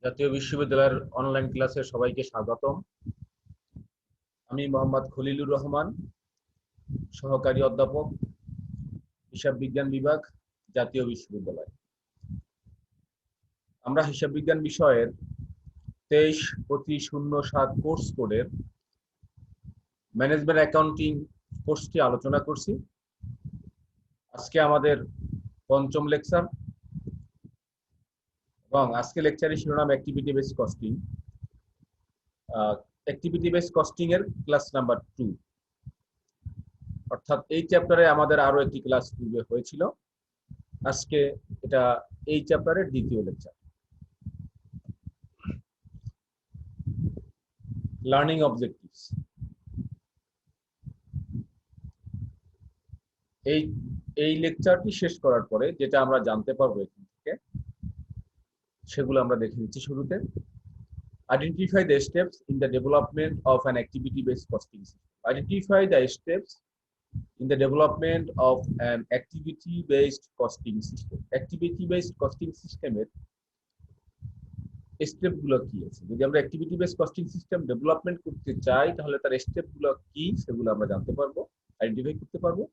জাতীয় বিশ্ববিদ্যালয়ের অনলাইন ক্লাসে সবাইকে স্বাগতম। আমি মোহাম্মদ খলিলুর রহমান, সহকারী অধ্যাপক, হিসাব বিজ্ঞান বিভাগ, জাতীয় বিশ্ববিদ্যালয়। আমরা হিসাব বিজ্ঞান বিষয়ের 23-25-07 কোর্স কোডের ম্যানেজমেন্ট অ্যাকাউন্টিং কোর্সটি আলোচনা করছি। আজকে আমাদের পঞ্চম লেকচার এবং আজকে লেকচারের শিরোনাম activity based costing. Activity based costing এর ক্লাস নাম্বার 2, অর্থাৎ এই চ্যাপ্টারে আমাদের আরো একটি ক্লাস পূর্বে হয়েছিল। আজকে এটা এই চ্যাপ্টারের দ্বিতীয় লেকচার। Learning objectives. এই লেকচারটি শেষ করার পরে যেটা আমরা জানতে পারবো এখান থেকে, সেগুলো আমরা দেখে নিচ্ছি। শুরুতে identify the steps in the development of an activity based costing system. Identify the steps in the development of an activity based costing system. Activity based costing system এর স্টেপ গুলো কি আছে? যদি আমরা activity based costing system development করতে চাই তাহলে তার স্টেপ গুলো কি সেগুলো আমরা জানতে পারবো, আইডেন্টিফাই করতে পারবো।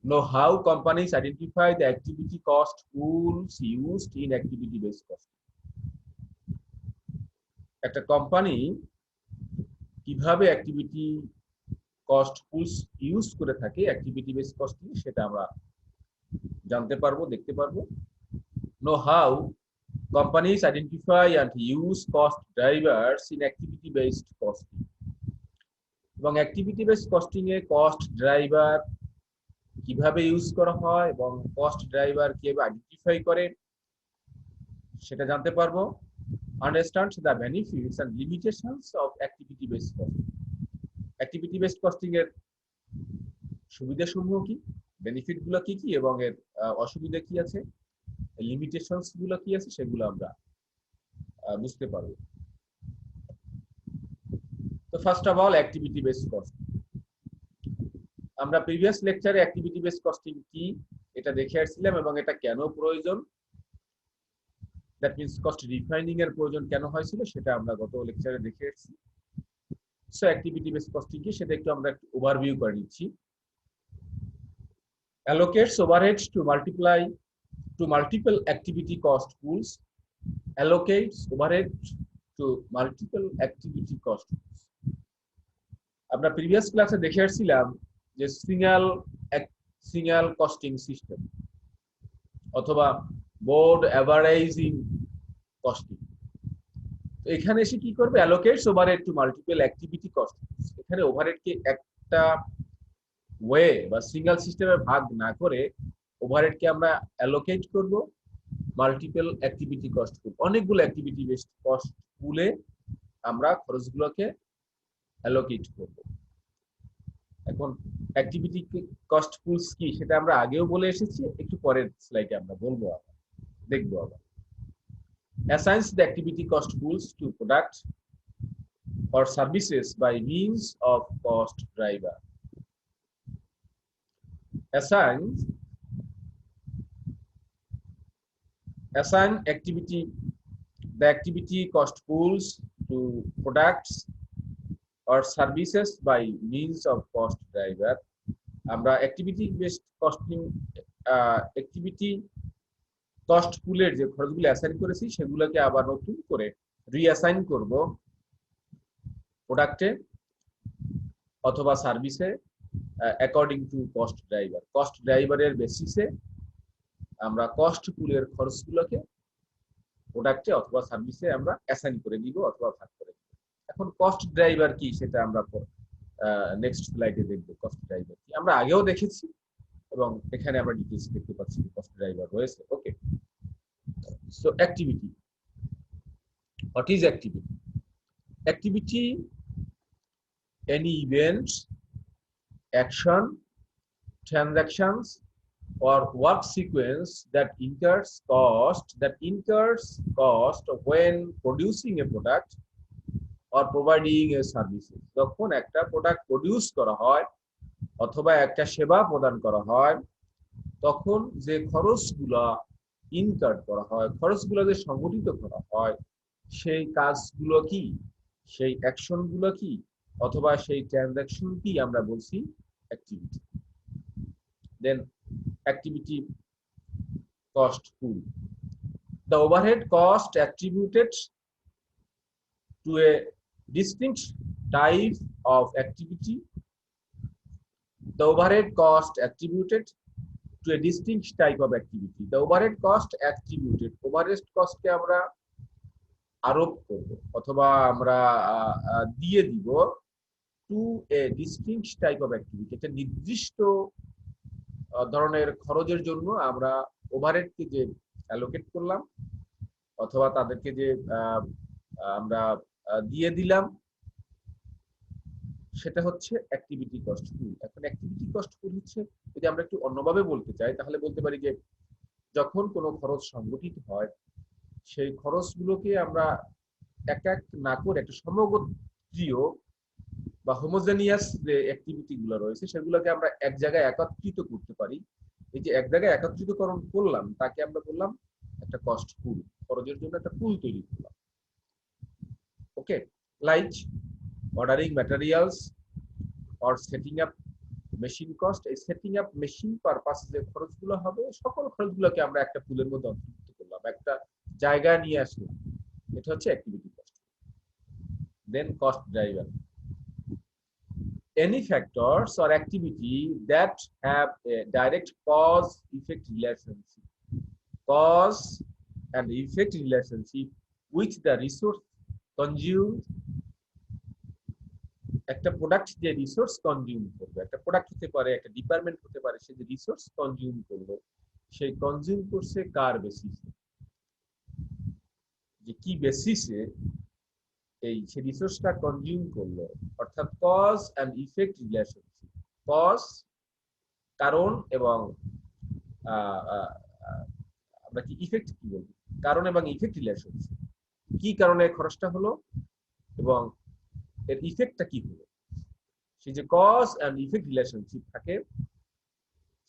Know how companies identify the activity cost pools used in activity based costing. একটা কোম্পানি কিভাবে অ্যাক্টিভিটি কস্ট পুলস ইউজ করে থাকে অ্যাক্টিভিটি বেসড কস্টিং, সেটা আমরা জানতে পারবো, দেখতে পারবো। Know how companies identify and use cost drivers in activity based costing. এবং অ্যাক্টিভিটি বেসড কস্টিং এ কস্ট ড্রাইভার কিভাবে ইউজ করা হয় এবং কস্ট ড্রাইভার কিভাবে আইডেন্টিফাই করে সেটা জানতে পারবো। Understand the benefits and limitations of activity based costing. Activity based costing এর সুবিধাসমূহ কি, বেনিফিট গুলো কি কি এবং এর অসুবিধা কি আছে, লিমিটেশনস গুলো কি আছে, সেগুলো আমরা বুঝতে পারবো। তো first of all activity based costing. আমরা প্রিভিয়াস লেকচারে অ্যাক্টিভিটি বেসড কস্টিং কি এটা দেখে আসছিলাম এবং এটা কেন প্রয়োজন, দ্যাট মিন্স কস্ট রিফাইনিং এর প্রয়োজন কেন হয়েছিল সেটা আমরা গত লেকচারে দেখে এসেছি। সো অ্যাক্টিভিটি বেসড কস্টিং কি সেটা একটু আমরা একটু ওভারভিউ করে নিচ্ছি। Allocates overheads to multiple activity cost pools. Allocates overhead to multiple activity cost pools. আমরা প্রিভিয়াস ক্লাসে দেখে আসছিলাম যে সিঙ্গেল কস্টিং সিস্টেম অথবা বোর্ড অ্যাভারেজিং কস্টিং। এখানে এসে কি করবে, allocates overhead to multiple activity cost. এখানে ওভারহেডকে একটা ওয়ে বা সিঙ্গেল সিস্টেমে ভাগ না করে ওভারহেডকে আমরা অ্যালোকেট করব মাল্টিপল অ্যাক্টিভিটি কস্ট পুল। অনেকগুলো অ্যাক্টিভিটি বেসড কস্ট পুলে আমরা খরচগুলোকে অ্যালোকেট করব। এখন অ্যাক্টিভিটি কস্ট পুলস কি সেটা আমরা আগেও বলে এসেছি, একটু পরের স্লাইডে আমরা বলবো, আবার দেখবো। আবার assigns the activity cost pools to products or services by means of cost driver. Assign the activity cost pools to products or services by means of cost driver. আমরা activity based costing activity cost পুলের যে খরচগুলো assign করেছি সেগুলোকে আবার নতুন করে reassign করব প্রোডাক্টে অথবা সার্ভিসে according to cost driver. Cost ড্রাইভারের বেসিসে আমরা কস্ট পুলের খরচগুলোকে প্রোডাক্টে অথবা সার্ভিসে আমরা অ্যাসাইন করে দিব অথবা ভাগ করে দিব। এখন কস্ট ড্রাইভার কি সেটা আমরা নেক্সট স্লাইডে দেখব। কস্ট ড্রাইভার কি আমরা আগেও দেখেছি এবং এখানে আমরা ডিটেইলস দেখতে পাচ্ছি কস্ট ড্রাইভার রয়েছে। Okay, so activity. What is activity? Activity, any event, action, transactions or work sequence that incurs cost when producing a product or providing a service. যখন একটা প্রোডাক্ট প্রডিউস করা হয় অথবা একটা সেবা প্রদান করা হয় তখন যে খরচগুলো ইনকার করা হয়, খরচগুলো যে সংগঠিত করা হয়, সেই কাজগুলো কি, সেই অ্যাকশনগুলো কি, অথবা সেই ট্রানজাকশন কি আমরা বলছি activity. Then activity cost pool. The overhead cost attributed to a distinct type of activity. The overhead cost attributed to a distinct type of activity. The overhead cost attributed. Overhead cost কে আমরা আরোপ করব অথবা আমরা দিয়ে দিব to a distinct type of activity. একটা নির্দিষ্ট ধরনের খরচের জন্য আমরা ওভারহেডকে যে অ্যালোকেট করলাম অথবা তাদেরকে যে আমরা দিয়ে দিলাম, সেটা হচ্ছে অ্যাক্টিভিটি কস্ট পুল। এখন অ্যাক্টিভিটি কস্ট পুল হচ্ছে, যদি আমরা একটু অন্যভাবে বলতে চাই তাহলে বলতে পারি যে যখন কোনো খরচ সংগঠিত হয় সেই খরচগুলোকে আমরা এক এক না করে একটা সমগোত্রীয় বা হোমোজেনিয়াস যে অ্যাক্টিভিটি গুলো রয়েছে সেগুলোকে আমরা এক জায়গায় একত্রিত করতে পারি। এই যে এক জায়গায় একত্রিতকরণ করলাম তাকে আমরা বললাম একটা কস্ট পুল, খরচের জন্য একটা পুল তৈরি করলাম। Okay, like ordering materials or setting up machine cost. এই সেটিং আপ মেশিন পারপাসে যে খরচগুলো হবে সকল খরচগুলোকে আমরা একটা পুলের মধ্যে অন্তর্ভুক্ত করলাম, একটা জায়গায় নিয়ে আসলাম। এটা হচ্ছে activity cost. Then cost driver, any factors or activity that have a direct cause effect relationship, cause and effect relationship with the resource consumed. একটা প্রোডাক্ট যে রিসোর্স কনজিউম করবে, একটা প্রোডাক্ট হতে পারে, একটা ডিপার্টমেন্ট হতে পারে, সে যে রিসোর্স কনজিউম করলো সেই কনজিউম করছে কার বেসিসে, যে কি বেসিসে এই সে রিসোর্সটা কনজিউম করলো, অর্থাৎ cause and effect relationship. Cause কারণ এবং আমরা কি ইফেক্ট কি বলবো, কারণ এবং ইফেক্ট রিলেশনশিপ, কি কারণে খরচটা হলো এবং এর ইফেক্টটা কি হলো, সেই যে কজ এন্ড ইফেক্ট রিলেশনশিপ থাকে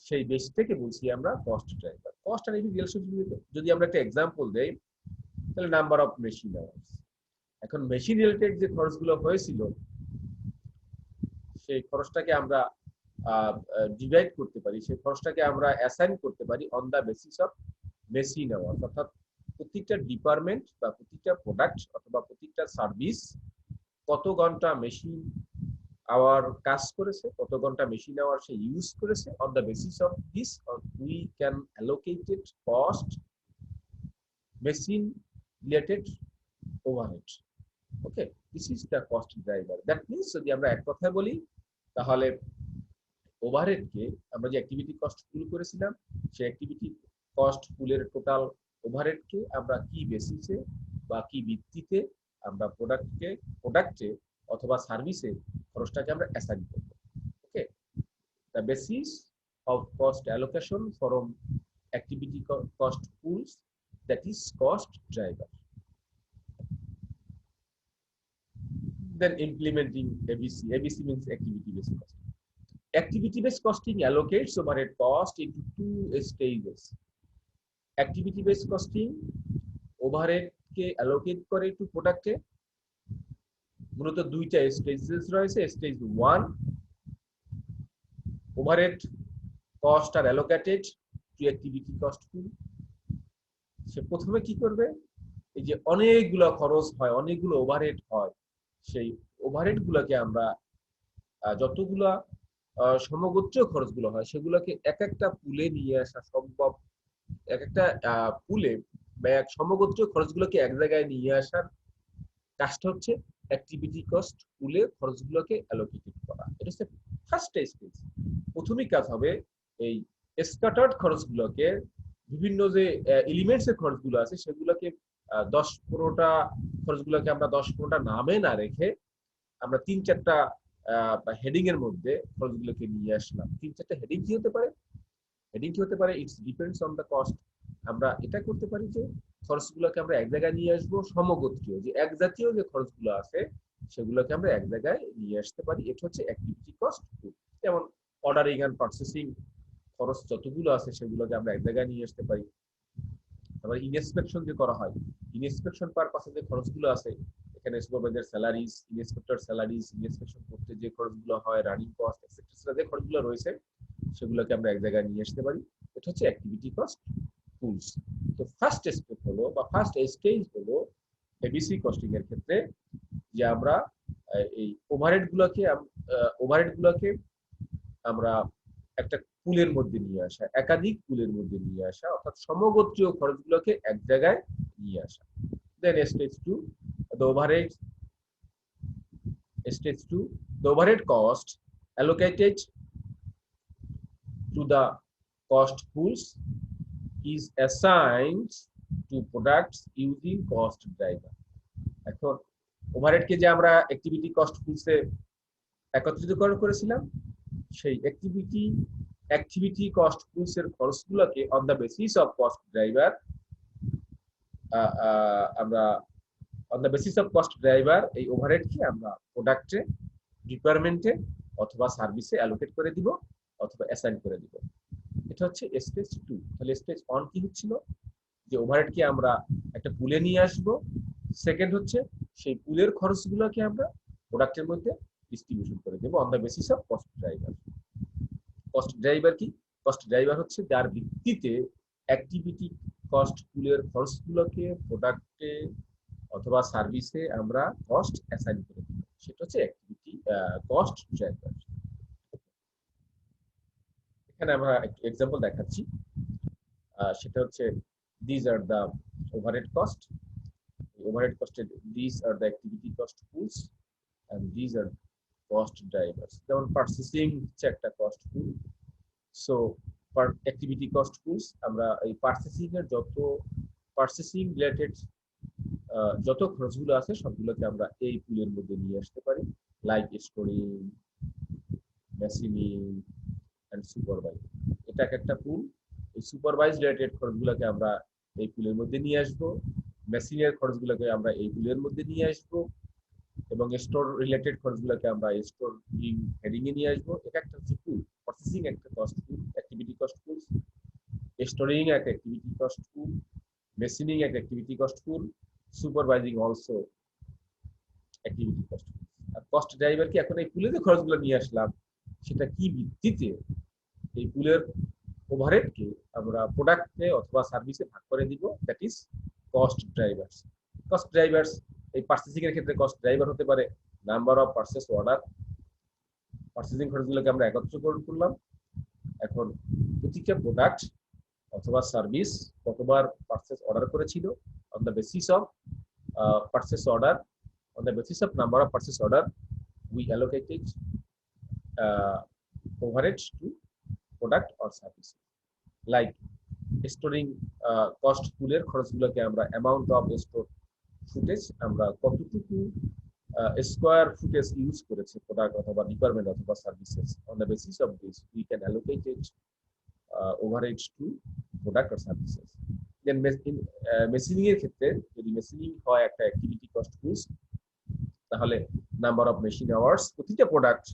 সেই বেস থেকে বলছি আমরা cost driver. Cost and effect relationship যদি আমরা একটা এক্সাম্পল দেই তাহলে নাম্বার অফ মেশিন আওয়ার্স। এখন মেশিন রিলেটেড যে খরচগুলো হয়েছিল সেই খরচটাকে আমরা ডিভাইড করতে পারি, সেই খরচটাকে আমরা অ্যাসাইন করতে পারি on the basis of machine hour. অর্থাৎ প্রত্যেকটা ডিপার্টমেন্ট বা প্রত্যেকটা প্রোডাক্ট অথবা প্রত্যেকটা সার্ভিস কত ঘন্টা মেশিন আওয়ার কাজ করেছে, কত ঘন্টা মেশিন আওয়ার সে ইউজ করেছে, on the basis of this we can allocated cost machine related overhead. Okay, this is the cost driver. That means যদি আমরা এক কথায় বলি তাহলে ওভারহেডকে আমরা যে অ্যাক্টিভিটি কস্ট পুল করেছিলাম সেই অ্যাক্টিভিটি কস্ট পুলের টোটাল ওভারহেডকে আমরা কি বেসিসে বা কি ভিত্তিতে আমরা প্রোডাক্টে অথবা সার্ভিসে খরচটাকে আমরা অ্যাসাইন করব। Okay, the basis of cost allocation from activity cost pools, that is cost driver. Then implementing ABC. ABC means activity-based costing. Activity-based costing allocates overhead cost into two stages. Activity-based costing overhead K allocate করে to product এ মূলত দুইটা stages রয়েছে। Stage 1, overhead cost are allocated to activity cost pool. সে প্রথমে কি করবে, এই যে অনেকগুলো খরচ হয়, অনেকগুলো ওভারহেড হয়, সেই ওভারহেড গুলোকে আমরা যতগুলা সমগোত্রীয় খরচগুলো হয় সেগুলোকে এক একটা পুলে নিয়ে আসা সম্ভব। এক একটা পুলে বা এক সমগোত্রীয় খরচগুলোকে এক জায়গায় নিয়ে আসার কাজটা হচ্ছে অ্যাক্টিভিটি কস্ট পুলে খরচগুলোকে অ্যালোকেটেড করা। এটা হচ্ছে ফার্স্ট স্টেজ। প্রথমেই কাজ হবে এই স্ক্যাটার্ড খরচগুলোকে, বিভিন্ন যে এলিমেন্টস এর খরচগুলো আছে সেগুলোকে 10-15টা খরচগুলোকে আমরা 10-15টা নামে না রেখে আমরা 3-4টা হেডিং এর মধ্যে খরচগুলোকে নিয়ে আসলাম। 3-4টা হেডিং কি হতে পারে, হেডিং কি হতে পারে, it's depends on the cost. আমরা এটা করতে পারি যে খরচগুলোকে আমরা এক জায়গায় নিয়ে আসবো, সমগোত্রীয় যে এক জাতীয় যে খরচগুলো আছে সেগুলোকে আমরা এক জায়গায় নিয়ে আসতে পারি। এটা হচ্ছে অ্যাক্টিভিটি কস্ট। যেমন অর্ডারিং এন্ড পারচেসিং খরচ যতগুলো আছে সেগুলোকে আমরা এক জায়গায় নিয়ে আসতে পারি। তারপরে ইনস্পেকশন যে করা হয়, ইনস্পেকশন পারপাসে যে খরচগুলো আছে, এখানে supervisor salaries, inspector salaries, inspection করতে যে খরচগুলো হয়, রানিং কস্ট এক্সেট্রা যে খরচগুলো রয়েছে, সেগুলোকে আমরা এক জায়গায় নিয়ে আসতে পারি। এটা হচ্ছে অ্যাক্টিভিটি কস্ট টুলস। তো ফার্স্ট স্টেপ হলো বা ফার্স্ট স্টেজ হলো এবিসি কস্টিং এর ক্ষেত্রে যে আমরা এই ওভারহেড গুলোকে আমরা একটা পুলের মধ্যে নিয়ে আসা, একাধিক পুলের মধ্যে নিয়ে আসা, অর্থাৎ সমগোত্রীয় খরচগুলোকে এক জায়গায় নিয়ে আসা। দেন stage 2, the overhead stage 2, the overhead cost allocated to the cost pools is assigned to products using cost driver. এখন ওভারহেডকে যে আমরা অ্যাক্টিভিটি কস্ট পুলসে একত্রিতকরণ করেছিলাম, সেই অ্যাক্টিভিটি কস্ট পুলসের খরচগুলোকে on the basis of cost driver আমরা on the basis of cost driver এই ওভারহেডকে আমরা প্রোডাক্টে, রিকোয়ারমেন্টে অথবা সার্ভিসে অ্যালোকেট করে দিব অথবা অ্যাসাইন করে দিব। এটা হচ্ছে স্টেজ 2। তাহলে স্টেজ 1 কি হচ্ছিল, যে ওভারহেডকে আমরা একটা পুলে নিয়ে আসব। সেকেন্ড হচ্ছে সেই পুলের খরচগুলোকে আমরা প্রোডাক্টের মধ্যে ডিস্ট্রিবিউশন করে দেব on the basis of cost driver. Cost driver কি? কস্ট ড্রাইভার হচ্ছে যার ভিত্তিতে অ্যাক্টিভিটি কস্ট পুলের খরচগুলোকে প্রোডাক্টে অথবা সার্ভিসে আমরা কস্ট অ্যাসাইন করে দিব, সেটা হচ্ছে অ্যাক্টিভিটি কস্ট ড্রাইভার। এখানে আমরা একটু এক্সাম্পল দেখাচ্ছি, সেটা হচ্ছে this are the overhead cost. Overhead কস্টের this are the activity cost pools and this are cost drivers. যেমন পারচেসিং হচ্ছে একটা cost pool. So activity cost pools, আমরা এই পারচেসিং এর পারচেসিং রিলেটেড যত খরচগুলো আছে সবগুলোকে আমরা এই পুলের মধ্যে নিয়ে আসতে পারি, like storing, machining and supervising. এটা একটা পুল। এই সুপারভাইজ রিলেটেড খরচগুলোকে আমরা এই পুলের মধ্যে নিয়ে আসব, মেশিনের খরচগুলোকে আমরা এই পুলের মধ্যে নিয়ে আসব, এবং স্টোর রিলেটেড খরচগুলোকে আমরা স্টোরিং হেডিং এ নিয়ে আসবো। এটা একটা হচ্ছে পুল। প্রসেসিং একটা কস্ট পুল, অ্যাক্টিভিটি কস্ট পুল। স্টোরিং একটা অ্যাক্টিভিটি কস্ট পুল, মেশিনিং একটা activity cost pool, supervising also activity cost পুল। আর কস্ট ড্রাইভার কি, এখন এই পুলে যে খরচগুলো নিয়ে আসলাম সেটা কি ভিত্তিতে এই পুলের ওভারহেডকে আমরা প্রোডাক্টে অথবা সার্ভিসে ভাগ করে দিব, that is cost drivers. Cost drivers এই পারচেসিং এর ক্ষেত্রে কস্ট ড্রাইভার হতে পারে number of purchase order. Purchasing খরচগুলোকে আমরা একত্রীকরণ করলাম। এখন প্রতিটা প্রোডাক্ট অথবা সার্ভিস কতবার পারচেস অর্ডার করেছিল, on the basis of purchase order, on the basis of number of purchase order we allocated overhead to product or service. Like storing cost পুলের খরচগুলোকে আমরা অ্যামাউন্ট অফ স্টোর ফুটেজ, আমরা কতটুকু square footage use করেছে product অথবা requirement অথবা services, on the basis of this we can allocate overhead to product or services. Then machining এর ক্ষেত্রে যদি মেশিনিং হয় একটা অ্যাক্টিভিটি কস্ট পুলস, তাহলে নাম্বার অফ মেশিন আওয়ার্স, প্রতিটা প্রোডাক্ট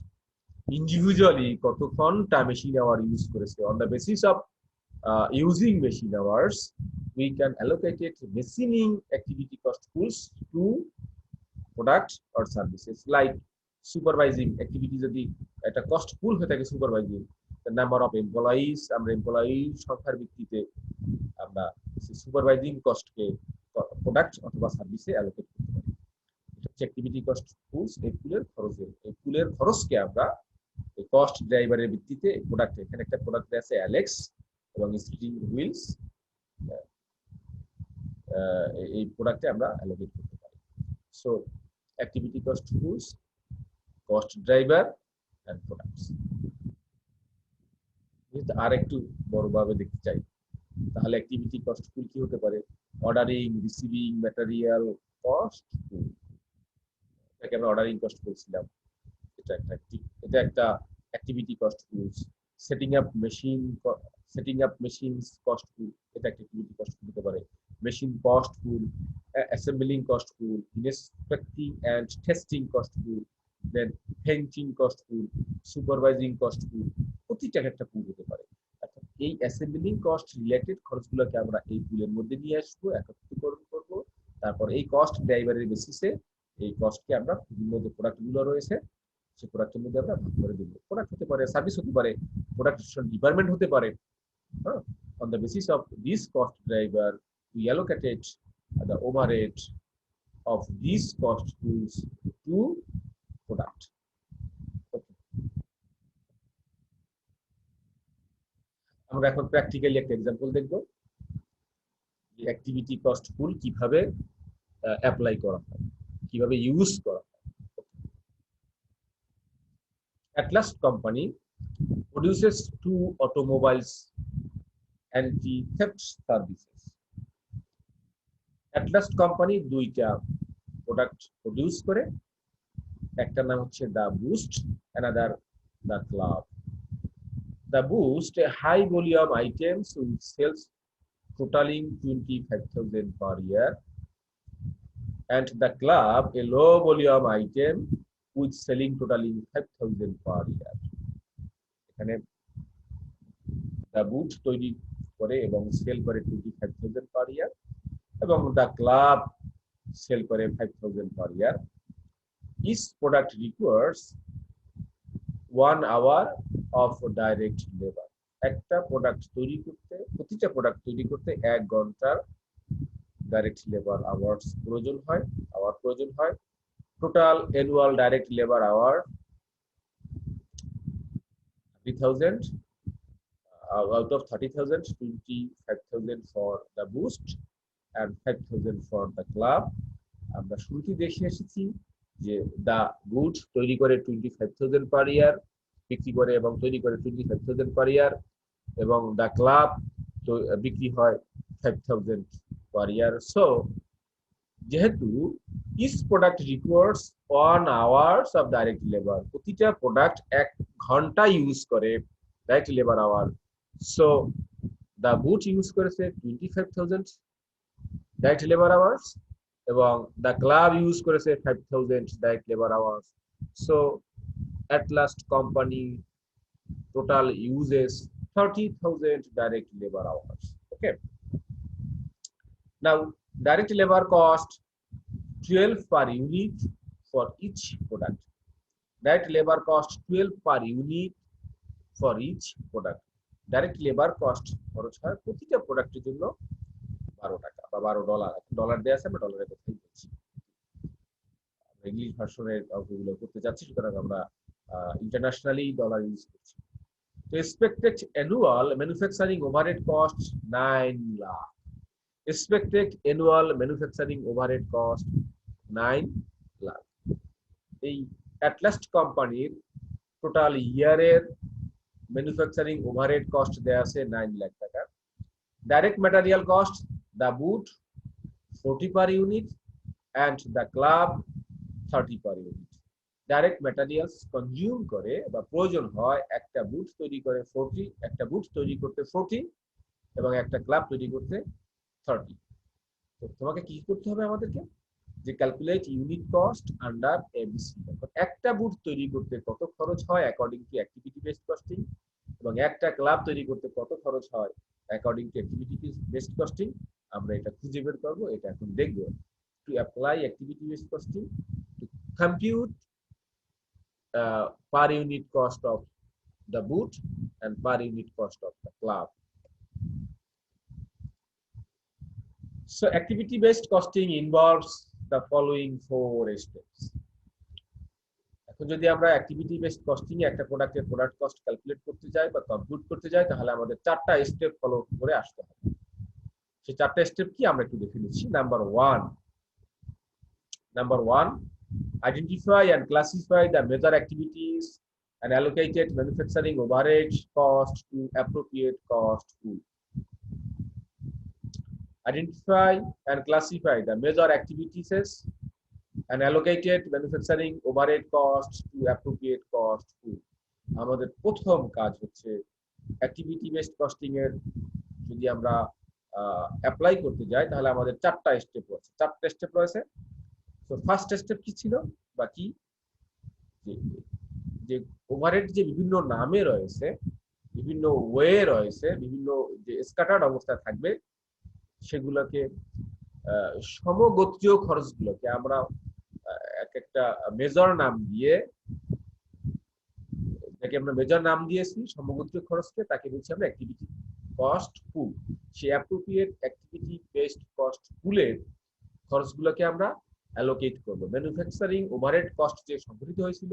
ইন্ডিভিজুয়ালি কত ঘন্টা মেশিন আওয়ার ইউজ করেছে, on the basis of using machine hours we can allocate it machining activity cost pools to product or services. Like supervising activity যদি একটা cost পুল হয়ে থাকে, supervising the number of employees, আমরা employee সংখ্যার ভিত্তিতে আমরা supervising কস্টকে product অথবা সার্ভিসে অ্যালোকেট করতে পারি। এটা হচ্ছে অ্যাক্টিভিটি কস্ট পুলস। এই পুলের খরচকে আমরা এই কস্ট ড্রাইভারের ভিত্তিতে প্রোডাক্ট, এখানে একটা প্রোডাক্ট আছে অ্যালেক্স এবং স্টিচিং হুইলস, এই প্রোডাক্টে আমরা অ্যালোকেট করতে পারি। So activity cost pools, cost driver and products. যদি আর একটু বড়ভাবে দেখতে চাই, তাহলে অ্যাক্টিভিটি কস্ট পুল কি হতে পারে? Ordering, receiving, material cost pool, এটাকে আমরা অর্ডারিং কস্ট বলছিলাম। এটা একটা activity cost pools. Setting up machines cost pool, এটা একটা অ্যাক্টিভিটি কস্ট পুল হতে পারে। Machine cost pool, assembling cost pool, inspecting and testing cost pool, then painting cost pool, supervising cost pool, প্রতিটা একটা পুল হতে পারে। এই অ্যাসেম্বলিং কস্ট রিলেটেড খরচগুলোকে আমরা এই পুলের মধ্যে নিয়ে আসবো, একত্রীকরণ করব। তারপর এই কস্ট ড্রাইভারের বেসিসে এই কস্টকে আমরা বিভিন্ন যে প্রোডাক্টগুলো রয়েছে সেই প্রোডাক্টের মধ্যে আমরা ভাগ করে দেবো। প্রোডাক্ট হতে পারে, সার্ভিস হতে পারে, প্রোডাকশন ডিপার্টমেন্ট হতে পারে। হ্যাঁ, on the basis of this cost driver we allocated the overhead of these cost pools to product. আমরা এখন প্র্যাকটিক্যালি একটা एग्जांपल দেখব যে অ্যাক্টিভিটি কস্ট পুল কিভাবে অ্যাপ্লাই করা হয়, কিভাবে ইউজ করা হয়। Atlas company produces 2 automobiles anti-theft services. Atlas company দুইটা প্রোডাক্ট প্রডিউস করে, একটা নাম হচ্ছে the Boost, another the Club. The Boost, a high volume items with sales totaling 25,000 per year, and the Club, a low volume item with selling totaling 5,000 per year. এখানে The Boost তৈরি করে এবং sell করে 25,000 per year, এবং The Club sell করে 5,000 per year. Each product requires 1 hour of direct labor. একটা product তৈরি করতে, প্রতিটা প্রোডাক্ট তৈরি করতে 1 ঘন্টার ডাইরেক্ট লেবার আওয়ার্স প্রয়োজন হয়। Total annual direct labour hour 30,000, out of 30,000 25,000 for the boost and 5,000 for the club. আমরা শুরুতেই দেখে এসেছি যে দা গুড তৈরি করে 25,000 পার ইয়ার, বিক্রি করে এবং তৈরি করে 25,000 পার ইয়ার, এবং দা ক্লাব তো বিক্রি হয় 5,000 পার ইয়ার। সো যেহেতু each product requires 1 hours of direct labour, প্রতিটা প্রোডাক্ট 1 ঘন্টা ইউজ করে direct labour hour, so the boot use করেছে 25,000 ডাইরেক্ট লেবার আওয়ার্স এবং দা ক্লাব ইউজ করেছে 5,000 direct labour hours. So Atlas company total uses 30,000 direct labor hours. Okay. Now, direct labor cost 12 per unit for each product. Direct labor cost 12 per unit for each product. Direct labor cost খরচ হয় প্রতিটা প্রোডাক্টের জন্য 12 টাকা বা $12। Dollar দেয়া আছে, আমরা ডলারের কথাই বলছি। ইংলিশ ভার্সনের অঙ্কগুলো করতে যাচ্ছি, সুতরাং আমরা internationally dollar use করছি। So expected annual manufacturing overhead cost 9 lakh. Expected annual manufacturing overhead cost 9 lakh. এই Atlas কোম্পানির টোটাল ইয়ারের ম্যানুফ্যাকচারিং ওভারহেড কস্ট দেয়া আছে 9 লাখ টাকা। Direct material cost, the boot 40 per unit and the club 30 per unit. Direct materials consume করে বা প্রয়োজন হয় একটা বুট তৈরি করে 40, একটা বুট তৈরি করতে 40 এবং একটা ক্লাব তৈরি করতে 30। তো তোমাকে কি করতে হবে আমাদেরকে, যে calculate unit cost under ABC. একটা বুট তৈরি করতে কত খরচ হয় according to activity based costing, এবং একটা ক্লাব তৈরি করতে কত খরচ হয় according to activity based costing, আমরা এটা খুঁজে বের করব। এটা এখন দেখব। To apply activity based costing, to compute per unit cost of the boot and per unit cost of the club. So activity based costing involves the following 4 steps. এখন যদি আমরা অ্যাক্টিভিটি বেসড কস্টিং এ একটা প্রোডাক্টের product cost calculate করতে যাই বা compute করতে যাই, তাহলে আমাদের 4টা স্টেপ ফলো করে আসতে হবে। সেই 4টা স্টেপ কি আমরা একটু দেখে নিচ্ছি। Number 1, identify and classify the major activities and allocated manufacturing overhead cost to appropriate cost pool. Identify and classify the major activities and allocated manufacturing overhead cost to appropriate cost pool. আমাদের প্রথম কাজ হচ্ছে activity based costing এর যদি আমরা apply করতে যাই তাহলে আমাদের 4টা স্টেপ রয়েছে। তো ফার্স্ট স্টেপ কি ছিল বা কি, যে ওভারহেড যে বিভিন্ন নামে রয়েছে বিভিন্ন ওয়ে রয়েছে, বিভিন্ন যে স্ক্যাটার্ড অবস্থায় থাকবে সেগুলোকে সমগোত্রীয় খরচগুলোকে আমরা এক একটা মেজর নাম দিয়ে, যাকে আমরা মেজর নাম দিয়েছি সমগোত্রীয় খরচকে, তাকে বলছি আমরা অ্যাক্টিভিটি কস্ট পুল। সেই অ্যাপ্রোপ্রিয়েট অ্যাক্টিভিটি বেসড কস্ট পুলের খরচগুলোকে আমরা অ্যালোকেট করবো। ম্যানুফ্যাকচারিং ওভারহেড কস্ট যে সংঘটিত হয়েছিল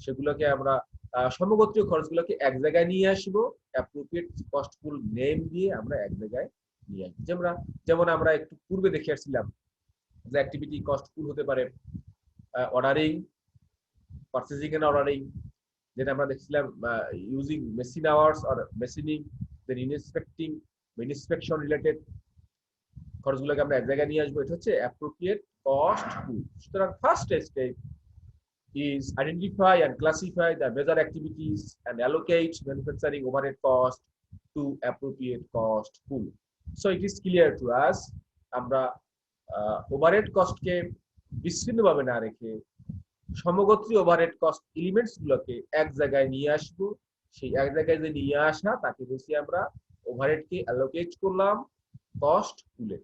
সেগুলোকে আমরা সমগোত্রীয় খরচগুলোকে এক জায়গায় নিয়ে আসবো, অ্যাপ্রোপ্রিয়েট কস্ট পুল নেম দিয়ে আমরা এক জায়গায় নিয়ে আসবো। যেমন আমরা একটু পূর্বে দেখে আসছিলাম যে অ্যাক্টিভিটি কস্ট পুল হতে পারে অর্ডারিং, পারচেজিং এন্ড অর্ডারিং, যেটা আমরা দেখছিলাম using machine hours or machining, then inspection related খরচগুলোকে আমরা এক জায়গায় নিয়ে আসবো। এটা হচ্ছে অ্যাপ্রোপ্রিয়েট কস্ট পুল। সুতরাং first step is identify and classify the major activities and allocate manufacturing overhead cost to appropriate cost pool. So it is clear to us, আমরা ওভারহেড কস্টকে বিচ্ছিন্নভাবে না রেখে সমগোত্রী ওভারহেড কস্ট এলিমেন্টস গুলোকে এক জায়গায় নিয়ে আসবো। সেই এক জায়গায় যে নিয়ে আসা তাকে বলছি আমরা ওভারহেডকে অ্যালোকেট করলাম কস্ট পুলে।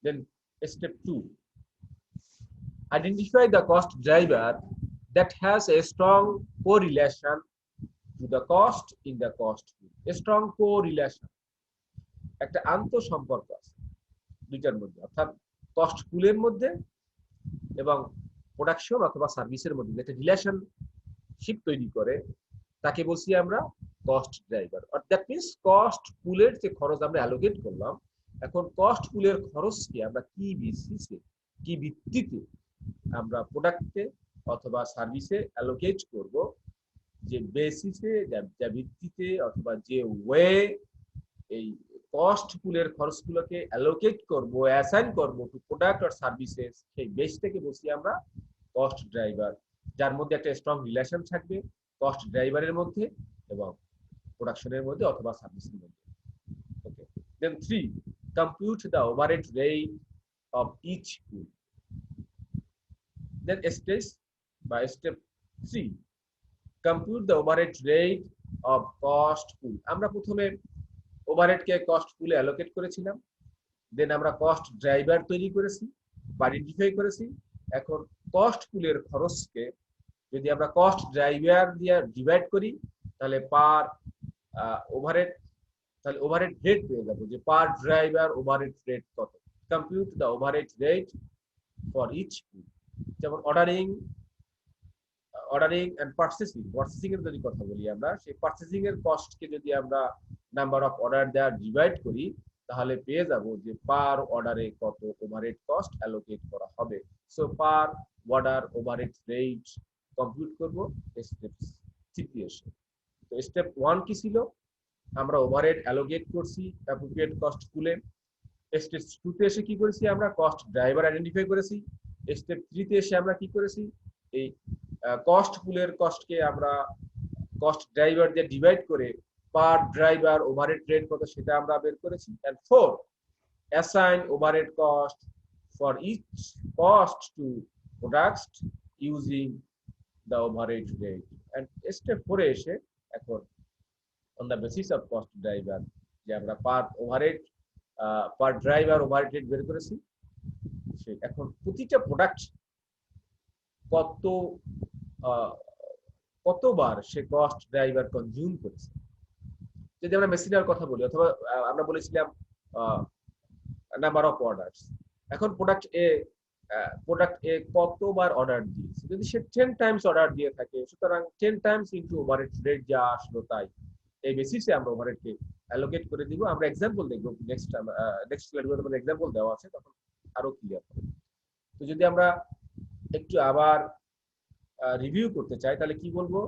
Then step 2, identify the cost driver that has a strong correlation to the cost in the cost pool. A strong correlation, একটা আন্তঃসম্পর্ক আছে দুইটার মধ্যে, অর্থাৎ কস্ট পুলের মধ্যে এবং প্রোডাকশন অথবা সার্ভিসের মধ্যে একটা রিলেশনশিপ তৈরি করে, তাকে বলছি আমরা cost driver. That means cost পুলের যে খরচ আমরা অ্যালোকেট করলাম, এখন কস্ট পুলের খরচকে আমরা কি বেসিসে, কি ভিত্তিতে আমরা প্রোডাক্টে অথবা সার্ভিসে অ্যালোকেট করব, যে বেসিসে, যা ভিত্তিতে অথবা যে ওয়ে এই কস্ট পুলের খরচগুলোকে অ্যালোকেট করব, অ্যাসাইন করব টু প্রোডাক্ট অর সার্ভিসেস, সেই বেসটাকে বলছি আমরা কস্ট ড্রাইভার, যার মধ্যে একটা স্ট্রং রিলেশন থাকবে কস্ট ড্রাইভারের মধ্যে এবং প্রোডাকশনের মধ্যে অথবা সার্ভিসের মধ্যে। ওকে, দেন 3, compute the overhead rate of each pool. Then step 3, compute the overhead rate of cost pool. আমরা প্রথমে ওভারহেডকে কস্ট পুলে অ্যালোকেট করেছিলাম, দেন আমরা কস্ট ড্রাইভার তৈরি করেছি বা আইডেন্টিফাই করেছি। এখন কস্ট পুলের খরচকে যদি আমরা কস্ট ড্রাইভার দিয়ে ডিভাইড করি তাহলে পার ওভারহেড, তাহলে ওভারহেড রেট পেয়ে যাবো যে পার ড্রাইভার ওভারহেড রেট কত। Compute the overhead rate for each pool. যেমন অর্ডারিং এন্ড পারচেসিং এর যদি কথা বলি, আমরা সেই পারচেসিং এর কস্টকে যদি আমরা নাম্বার অফ অর্ডার দেওয়া ডিভাইড করি তাহলে পেয়ে যাব যে পার অর্ডারে কত ওভারহেড কস্ট অ্যালোকেট করা হবে। So per order overhead rate compute করব স্টেপ 3 এসে। তো স্টেপ 1 কি ছিল, আমরা ওভারহেড অ্যালোকেট করছি অ্যাপ্রোপ্রিয়েট কস্ট পুলে। স্টেপ 2 তে এসে কি করেছি, আমরা কস্ট ড্রাইভার আইডেন্টিফাই করেছি। স্টেপ 3 তে এসে আমরা কি করেছি, এই কস্ট পুলের কস্টকে আমরা কস্ট ড্রাইভার দিয়ে ডিভাইড করে পার ড্রাইভার ওভারহেড রেট কত সেটা আমরা বের করেছি। And 4, assign overhead cost for each cost to products using the overhead rate. And step 4 এ এসে এখন on the basis of cost driver যে আমরা পার ড্রাইভার ওভারহেড রেট বের করেছি, এখন প্রতিটা প্রোডাক্ট কতবার সে কস্ট ড্রাইভার কনজিউম করেছে। যদি আমরা মেশিনের কথা বলি অথবা আমরা বলেছিলাম নাম্বার অফ অর্ডারস, এখন প্রোডাক্ট এ কতবার অর্ডার দিয়েছে, যদি সে 10 টাইমস অর্ডার দিয়ে থাকে সুতরাং 10 টাইমস ইনটু ওভারহেড রেট যা আসলো তাই, এই বেসিসে আমরা ওভারহেডকে অ্যালোকেট করে দিব। আমরা এক্সাম্পল দেখব নেক্সট স্লাইডে, আমাদের এক্সাম্পল দেওয়া আছে, তখন আরো ক্লিয়ার হবে। তো যদি আমরা একটু আবার রিভিউ করতে চাই তাহলে কি বলবো,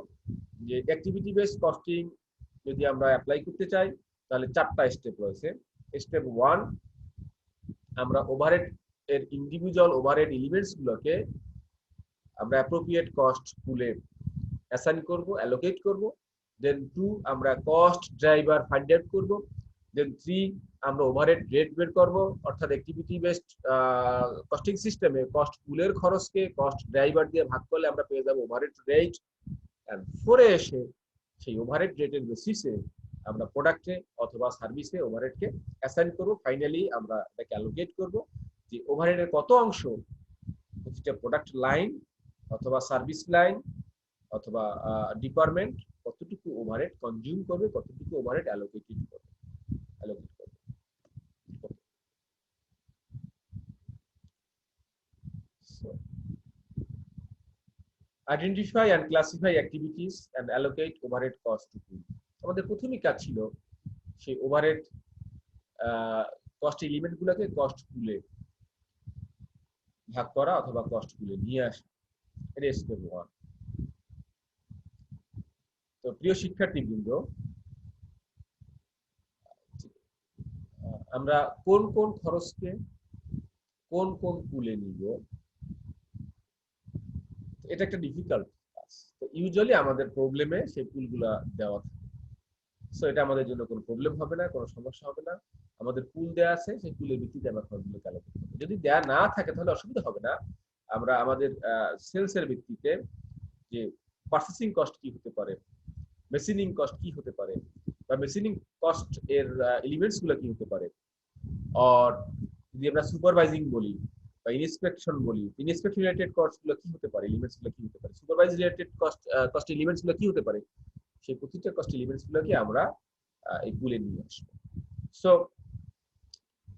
যে অ্যাক্টিভিটি বেসড কস্টিং যদি আমরা অ্যাপ্লাই করতে চাই তাহলে 4টা স্টেপ রয়েছে। স্টেপ 1, আমরা ওভারহেড এর ইন্ডিভিজুয়াল ওভারহেড এলিমেন্টস গুলোকে আমরা অ্যাপ্রোপ্রিয়েট কস্ট পুলে অ্যাসাইন করব, অ্যালোকেট করব। দেন 2, আমরা কস্ট ড্রাইভার ফাইন্ড আউট করব। দেন 3, আমরা ওভারহেড রেট বের করব, অর্থাৎ অ্যাক্টিভিটি বেসড কস্টিং সিস্টেমে কস্ট পুলের খরচকে কস্ট ড্রাইভার দিয়ে ভাগ করলে আমরা পেয়ে যাব ওভারহেড রেট। এন্ড 4 এ এসে সেই ওভারহেড রেটের বেসিসে আমরা প্রোডাক্টে অথবা সার্ভিসে ওভারহেডকে অ্যাসাইন করব। ফাইনালি আমরা এটাকে অ্যালোকেট করব যে ওভারহেডের কত অংশ প্রতিটা প্রোডাক্ট লাইন অথবা সার্ভিস লাইন অথবা ডিপার্টমেন্ট কতটুকু ওভারহেড কনজিউম করবে, কতটুকু ওভারহেড অ্যালোকেট করবে। So, identify and classify activities and allocate overhead cost to pool. আমাদের প্রথমই কাজ ছিল সেই ওভারহেড কস্ট এলিমেন্ট গুলোকে কস্ট পুলে ভাগ করা অথবা কস্ট পুলে নিয়ে আসা। এটা স্টেপ 1। তো প্রিয় শিক্ষার্থীবৃন্দ, আমরা কোন কোন খরচকে কোন কোন পুলে নিব, এটা একটা ডিফিকাল্ট কাজ। তো ইউজুয়ালি আমাদের প্রবলেমে সেই পুলগুলা দেওয়া থাকে। সো এটা আমাদের জন্য কোনো প্রবলেম হবে না, কোনো সমস্যা হবে না। আমাদের পুল দেয়া আছে, সেই পুলের ভিত্তিতে আমরা খরচগুলো ক্যালকুলেট করব। যদি দেয়া না থাকে তাহলে অসুবিধা হবে না। আমরা আমাদের সেলসের ভিত্তিতে যে পারচেসিং কস্ট কি হতে পারে, মেশিনিং কস্ট কি হতে পারে, বা মেশিনিং কস্ট এর এলিমেন্টস গুলো কি হতে পারে, আর যদি আমরা সুপারভাইজিং বলি বা ইন্সপেকশন বলি, ইন্সপেকশন রিলেটেড কস্ট গুলো কি হতে পারে, এলিমেন্টস গুলো কি হতে পারে, সুপারভাইজ রিলেটেড কস্ট এলিমেন্টস গুলো কি হতে পারে, সেই প্রতিটা কস্ট এলিমেন্টস গুলোকে আমরা এই পুলে নিয়ে আসবো। So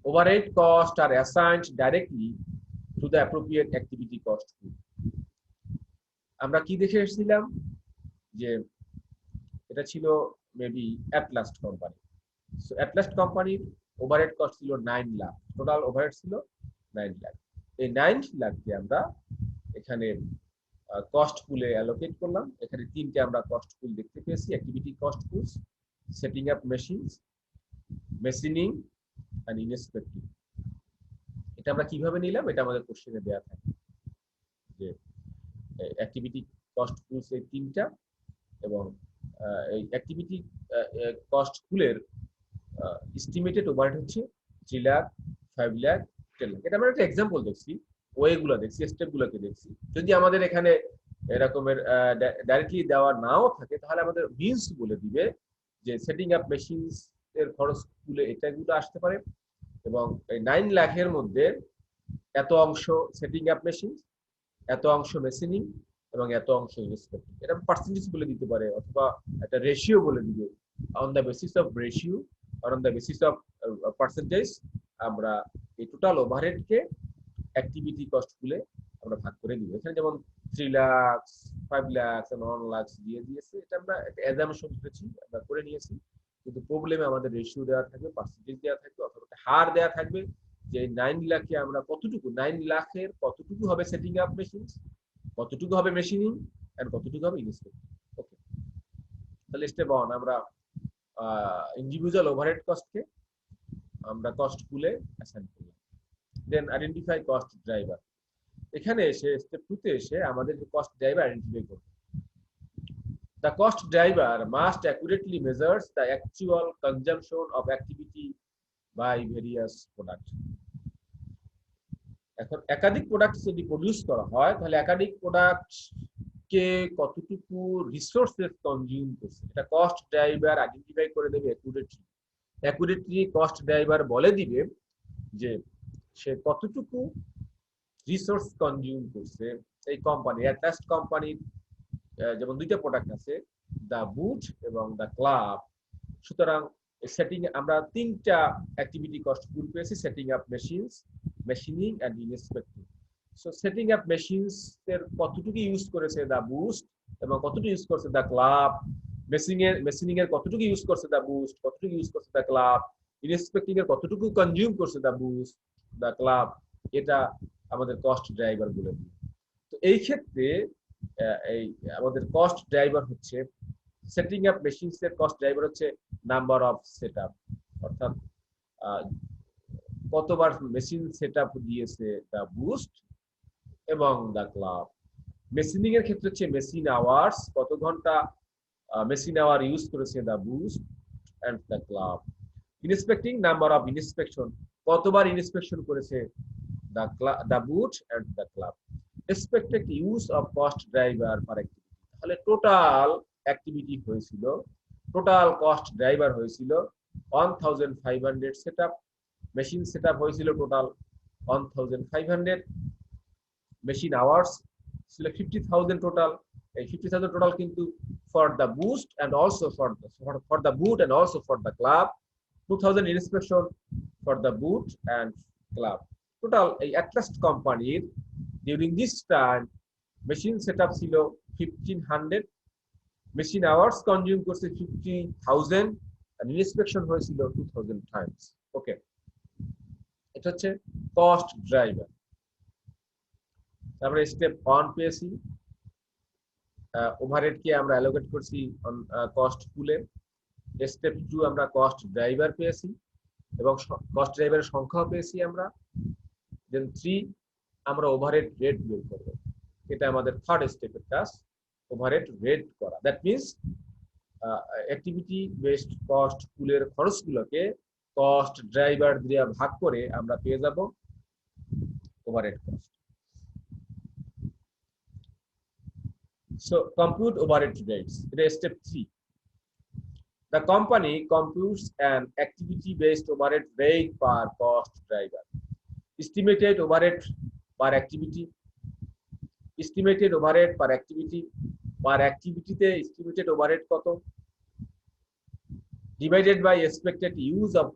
overhead costs are assigned directly to the appropriate activity cost pool. আমরা কি দেখে এসেছিলাম যে এটা ছিল maybe at least company. So at least কোম্পানির ওভারহেড কস্ট ছিল 9 লাখ, টোটাল ওভারহেড ছিল 9 লাখ। এই 9 লাখকে আমরা এখানে কস্ট পুলে অ্যালোকেট করলাম। এখানে তিনটে আমরা কস্ট পুল দেখতে পেয়েছি, activity cost pools, setting up machines, machining and inspecting. এটা আমরা কিভাবে নিলাম, এটা আমাদের কোশ্চেনে দেয়া থাকে যে অ্যাক্টিভিটি কস্ট পুলস এই তিনটা, এবং এই অ্যাক্টিভিটি কস্ট পুলের এস্টিমেটেড ওভারহেড হচ্ছে 3 লাখ, 5 লাখ, 10 লাখ। এটা আমরা একটা এক্সাম্পল দেখছি, ওয়েগুলো দেখছি, স্টেপগুলোকে দেখছি। যদি আমাদের এখানে এরকমের ডাইরেক্টলি দেওয়া নাও থাকে তাহলে আমাদের মিনস বলে দিবে যে সেটিং আপ মেশিনস এর খরচ পুলে এটাগুলো আসতে পারে, এবং এই 9 লাখের মধ্যে এত অংশ সেটিং আপ মেশিন, এত অংশ মেশিনিং এবং এত অংশ ইন্সপেক্টিং। এটা পার্সেন্টেজ বলে দিতে পারে অথবা একটা রেশিও বলে দিবে। On the basis of ratio আর on the basis of percentage আমরা এই টোটাল ওভারহেডকে অ্যাক্টিভিটি কস্ট গুলো আমরা ভাগ করে দিব। এখানে যেমন 3 লাখ, 5 লাখ, 1 লাখ দিয়ে দিয়েছে, এটা আমরা একটা অ্যাজাম্পশন করেছি, আমরা করে নিয়েছি। কিন্তু প্রবলেমে আমাদের রেশিও দেওয়া থাকবে, পার্সেন্টেজ দেওয়া থাকবে, অথবা একটা হার দেওয়া থাকবে যে 9 লাখে আমরা কতটুকু, 9 লাখের কতটুকু হবে সেটিং আপ মেশিন, কতটুকু হবে মেশিনিং এন্ড কতটুকু হবে ইন্সপেক্টিং। ওকে, তাহলে স্টেপ 1 আমরা ইন্ডিভিজুয়াল ওভারহেড কস্টকে আমরা কস্ট পুলে অ্যাসাইন করলাম। Then identify cost driver. এখানে এসে স্টেপ 2 তে এসে আমাদের কস্ট ড্রাইভার আইডেন্টিফাই করতে হবে। The cost driver must accurately measures the actual consumption of activity by various products. এখন একাধিক প্রোডাক্ট যদি প্রডিউস করা হয় তাহলে একাধিক প্রোডাক্ট কে কতটুকু রিসোর্সেস কনজিউম করছে এটা কস্ট ড্রাইভার আইডেন্টিফাই করে দেবে অ্যাকুরেটলি কস্ট ড্রাইভার বলে দিবে যে সে কতটুকু রিসোর্স কনজিউম করছে এই কোম্পানি। অ্যাটলাস্ট কোম্পানির যেমন দুইটা প্রোডাক্ট আছে, দা বুট এবং দা ক্লাব। সুতরাং সেটিং আমরা তিনটা অ্যাক্টিভিটি কস্ট পুল পেয়েছি, setting up machines, machining and inspecting. So setting up machines এর কতটুকু ইউজ করেছে দা বুস্ট এবং কতটুকু ইউজ করছে দা ক্লাব, মেশিনিং এর কতটুকু ইউজ করছে দা বুস্ট, কতটুকু ইউজ করছে দা ক্লাব, ইন্সপেক্টিং এর কতটুকু কনজিউম করছে দা বুস্ট, দা ক্লাব, এটা আমাদের কস্ট ড্রাইভার বলে। তো এই ক্ষেত্রে এই আমাদের কস্ট ড্রাইভার হচ্ছে সেটিং আপ মেশিনস এর কস্ট ড্রাইভার হচ্ছে নাম্বার অফ সেটআপ, অর্থাৎ কতবার মেশিন সেটআপ দিয়েছে দা বুস্ট এবং দা ক্লাব। মেশিনিং এর ক্ষেত্রে হচ্ছে মেশিন আওয়ার্স, কত ঘন্টা মেশিন আওয়ার ইউজ করেছে the Boost and the Club. Inspecting, number of inspection, কতবার ইন্সপেকশন করেছে the Boot and the Club. Expected use of cost driver per activity. তাহলে টোটাল অ্যাক্টিভিটি হয়েছিল, টোটাল কস্ট ড্রাইভার হয়েছিল 1500 setup, machine setup হয়েছিল total 1500, machine hours ছিল 50,000 total. এই 50,000 total কিন্তু for the Boost and also for the Boot and also for the Club, 2000 inspection for the Boot and club. Total এই at least কোম্পানির during this time machine setup ছিল 1500, machine hours consume করছে 50,000, and inspection হয়েছিল 2000 Times. ওকে, এটা হচ্ছে cost driver. তারপরে step 1 পেয়েছি, ওভারহেডকে আমরা অ্যালোকেট করছি কস্ট পুলে। স্টেপ 2 আমরা কস্ট ড্রাইভার পেয়েছি এবং কস্ট ড্রাইভারের সংখ্যাও পেয়েছি আমরা। দেন 3 আমরা ওভারহেড রেট বের করব, এটা আমাদের থার্ড স্টেপের কাজ, ওভারহেড রেট করা। That means activity based cost পুলের খরচগুলোকে কস্ট ড্রাইভার দিয়ে ভাগ করে আমরা পেয়ে যাব overhead cost. So compute overhead rates. It is step 3. The company computes an activity-based overhead rate per cost driver. Estimated overhead per activity. Estimated overhead per activity. Per activity te estimated overhead koto? Divided by expected use of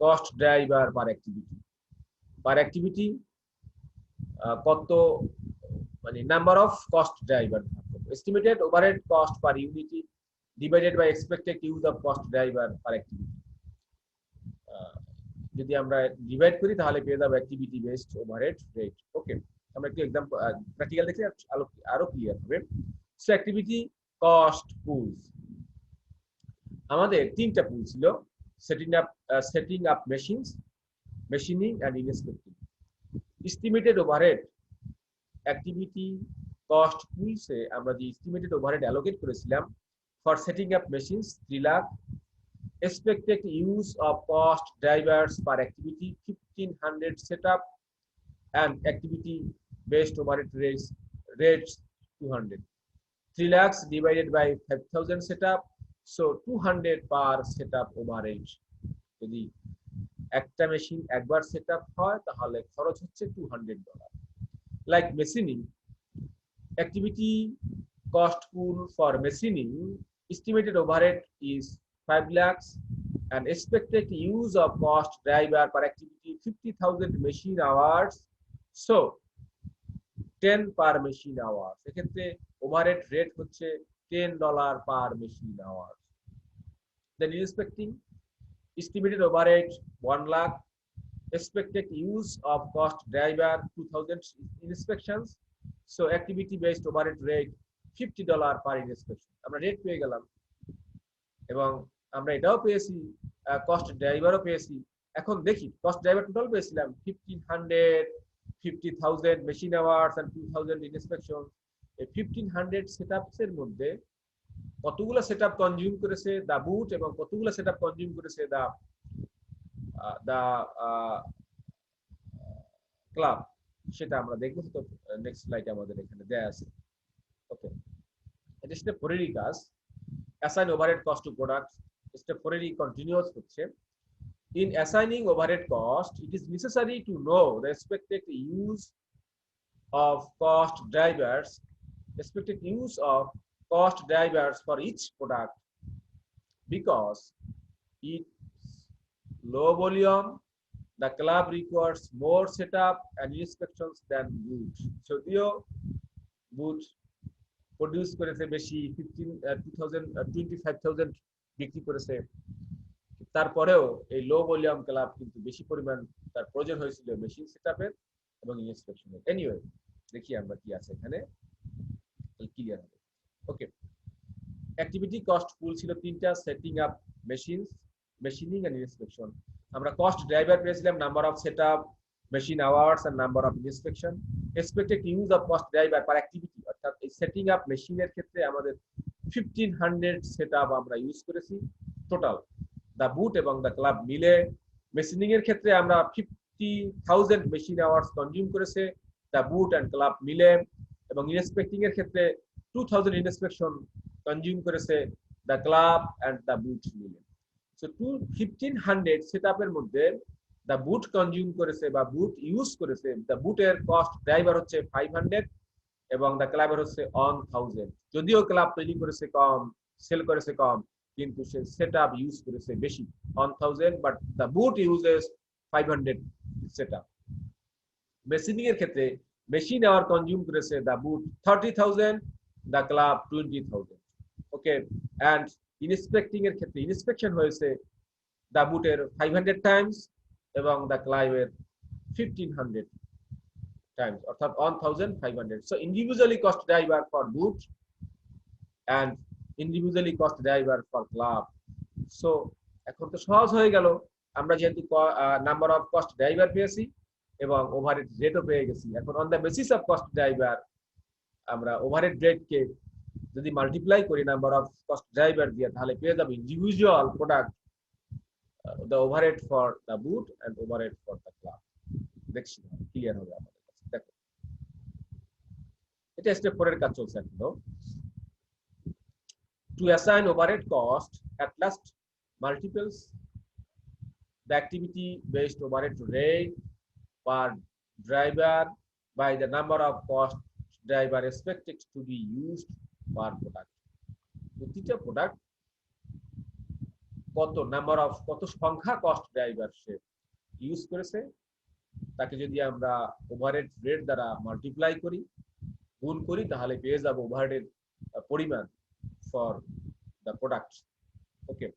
cost driver per activity. Per activity koto মানে number of cost driver, estimated overhead cost per unit divided by expected use of cost driver per activity. যদি আমরা divide করি তাহলে পেয়ে যাব activity based overhead rate. ওকে, আমরা একটু example practical দেখলে আরো ক্লিয়ার হবে। সো অ্যাক্টিভিটি কস্ট পুলস, আমাদের তিনটা পুল ছিল, setting up machines, machining and inspecting. Estimated overhead activity cost পুলসে আমরা যে এস্টিমেটেড ওভারহেড অ্যালোকেট করেছিলাম for setting up machines 3 lakh, expected use of cost drivers per activity 1500 setup, and activity based overhead rates 200. 3 lakhs divided by 5000 setup, so 200 per setup overhead। যদি একটা machine একবার setup হয় তাহলে খরচ হচ্ছে $200। Like machining, activity cost pool for machining, estimated overhead is 5 lakhs and expected use of cost driver per activity 50,000 machine hours, so 10 per machine hours। এক্ষেত্রে overhead rate হচ্ছে $10 per machine hour। Then inspecting, estimated overhead 1 lakh, expected use of cost driver 2000 inspections, so activity based overhead rate $50 per inspection। আমরা rate পেয়ে গেলাম এবং আমরা এটাও পেয়েছি, cost ড্রাইভারও পেয়েছি। এখন দেখি কস্ট ড্রাইভার টোটাল পেয়েছিলাম 1500, 50,000 মেশিন আওয়ার্স এন্ড 2000 ইন্সপেকশন। এই 1500 সেটআপস এর মধ্যে কতগুলো সেটআপ কনজিউম করেছে দা বুট এবং কতগুলো সেটআপ কনজিউম করেছে দা ক্লাব, সেটা আমরা দেখবো। তো নেক্সট স্লাইডে আমাদের এখানে দেয়া আছে। ওকে, এটা স্টেপ 4 এর কাজ, assign overhead cost to products। Step 4 এর কন্টিনিউয়াস হচ্ছে, in assigning overhead cost it is necessary to know the expected use of cost drivers for each product, because it's low volume, the club requires more setup and inspections than boot। যদিও বুট produce করেছে বেশি, 25,000 বিক্রি করেছে, তারপরেও এই লো volume club কিন্তু বেশি পরিমাণ তার প্রয়োজন হয়েছিল মেশিন সেটআপের এবং ইন্সপেকশনের। এনিওয়ে দেখি আমরা কি আছে এখানে, ক্লিয়ার হবে। ওকে, অ্যাক্টিভিটি কস্ট পুল ছিল তিনটা, setting up machines, machining and inspection. আমরা কস্ট ড্রাইভার পেয়েছিলাম number of setup, machine hours and number of inspection. Expected use of cost driver per activity, অর্থাৎ এই সেটিং আপ মেশিনের ক্ষেত্রে আমাদের 1500 সেটআপ আমরা ইউজ করেছি টোটাল, দা বুট এবং দা ক্লাব মিলে। মেশিনিং এর ক্ষেত্রে আমরা 50,000 মেশিন আওয়ার্স কনজিউম করেছে দা বুট এন্ড ক্লাব মিলে, এবং ইন্সপেক্টিং এর ক্ষেত্রে 2000 ইন্সপেকশন কনজিউম করেছে দ্য ক্লাব অ্যান্ড দ্য বুট মিলে। সো 1500 সেটআপের মধ্যে দ্য বুট কনজিউম করেছে বা বুট ইউজ করেছে, দ্য বুটের কস্ট ড্রাইভার হচ্ছে 500 এবং দ্য ক্লাবের হচ্ছে 1000। যদিও ক্লাব তৈরি করেছে কম, সেল করেছে কম, কিন্তু সে সেটআপ ইউজ করেছে বেশি 1000, but the boot uses 500 setup. Machining এর ক্ষেত্রে মেশিন আওয়ার কনজিউম করেছে the boot 30,000, the club 20,000। Okay, and inspecting এর ক্ষেত্রে ইনস্পেকশন হয়েছে দ্য বুটের 500 টাইমস এবং দ্য ক্লাবের 1500 times, অর্থাৎ 1500। So individually cost driver for boot and individually cost driver for club. So এখন তো সহজ হয়ে গেল, আমরা যেহেতু নাম্বার অফ কস্ট ড্রাইভার পেয়েছি এবং ওভারহেড রেটও পেয়ে গেছি। এখন on the basis of cost driver আমরা ওভারহেড রেটকে যদি মাল্টিপ্লাই করি নাম্বার অফ কস্ট ড্রাইভার দিয়ে, তাহলে পেয়ে যাবে individual product the overhead for the boot and overhead for the club। দেখছি ক্লিয়ার হবে আমাদের কাছে। দেখো এটা স্টেপ 4 এর কাজ চলছে এখন। To assign overhead cost at last multiples the activity based overhead rate per driver by the number of cost driver expected to be used per product। প্রতিটা প্রোডাক্ট কত নাম্বার অফ কত সংখ্যা কস্ট ড্রাইভার সে use করেছে, তাকে যদি আমরা overhead rate দ্বারা multiply করি, গুণ করি, তাহলে পেয়ে যাব ওভারহেডের পরিমাণ for the product. Okay,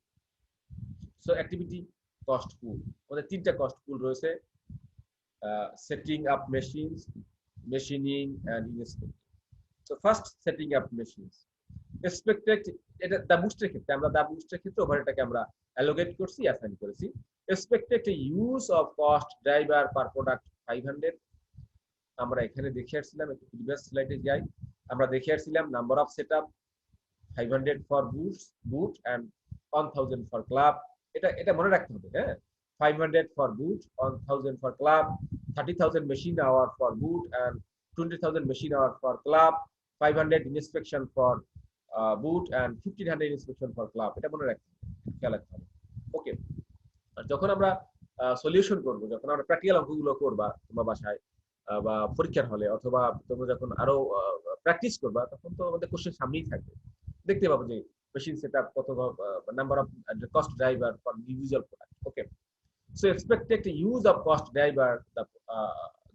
so activity cost pool, আমাদের তিনটা কস্ট পুল রয়েছে, setting up machines, machining and inspecting. So first setting up machines. Expected, এটা দা বুস্টের ক্ষেত্রে আমরা দা বুস্টের ক্ষেত্রে ওভারহেডটাকে আমরা অ্যালোকেট করছি, অ্যাসাইন করেছি। Expected use of cost driver per product 500। আমরা এখানে দেখে আসছিলাম, একটু প্রিভিয়াস স্লাইডে যাই, আমরা দেখে আসছিলাম number of setup 500 for boot and 1000 for club. এটা মনে রাখতে হবে, হ্যাঁ, 500 for boot, 1000 for club, 30,000 machine hour for boot and 20,000 machine hour for club, 500 inspection for boot and 1500 inspection for club. এটা মনে রাখতে হবে, খেয়াল রাখতে হবে। ওকে, আর যখন আমরা সলিউশন করব, যখন আমরা প্র্যাকটিক্যাল অঙ্কগুলো করবা তোমার বাসায় বা পরীক্ষার হলে, অথবা তোমরা যখন আরো প্র্যাকটিস করবা, তখন তো আমাদের কোশ্চেন সামনেই থাকবে, দেখতে পাবো যে মেশিন সেটআপ কত, number of cost driver for individual product. Okay, so expected use of cost driver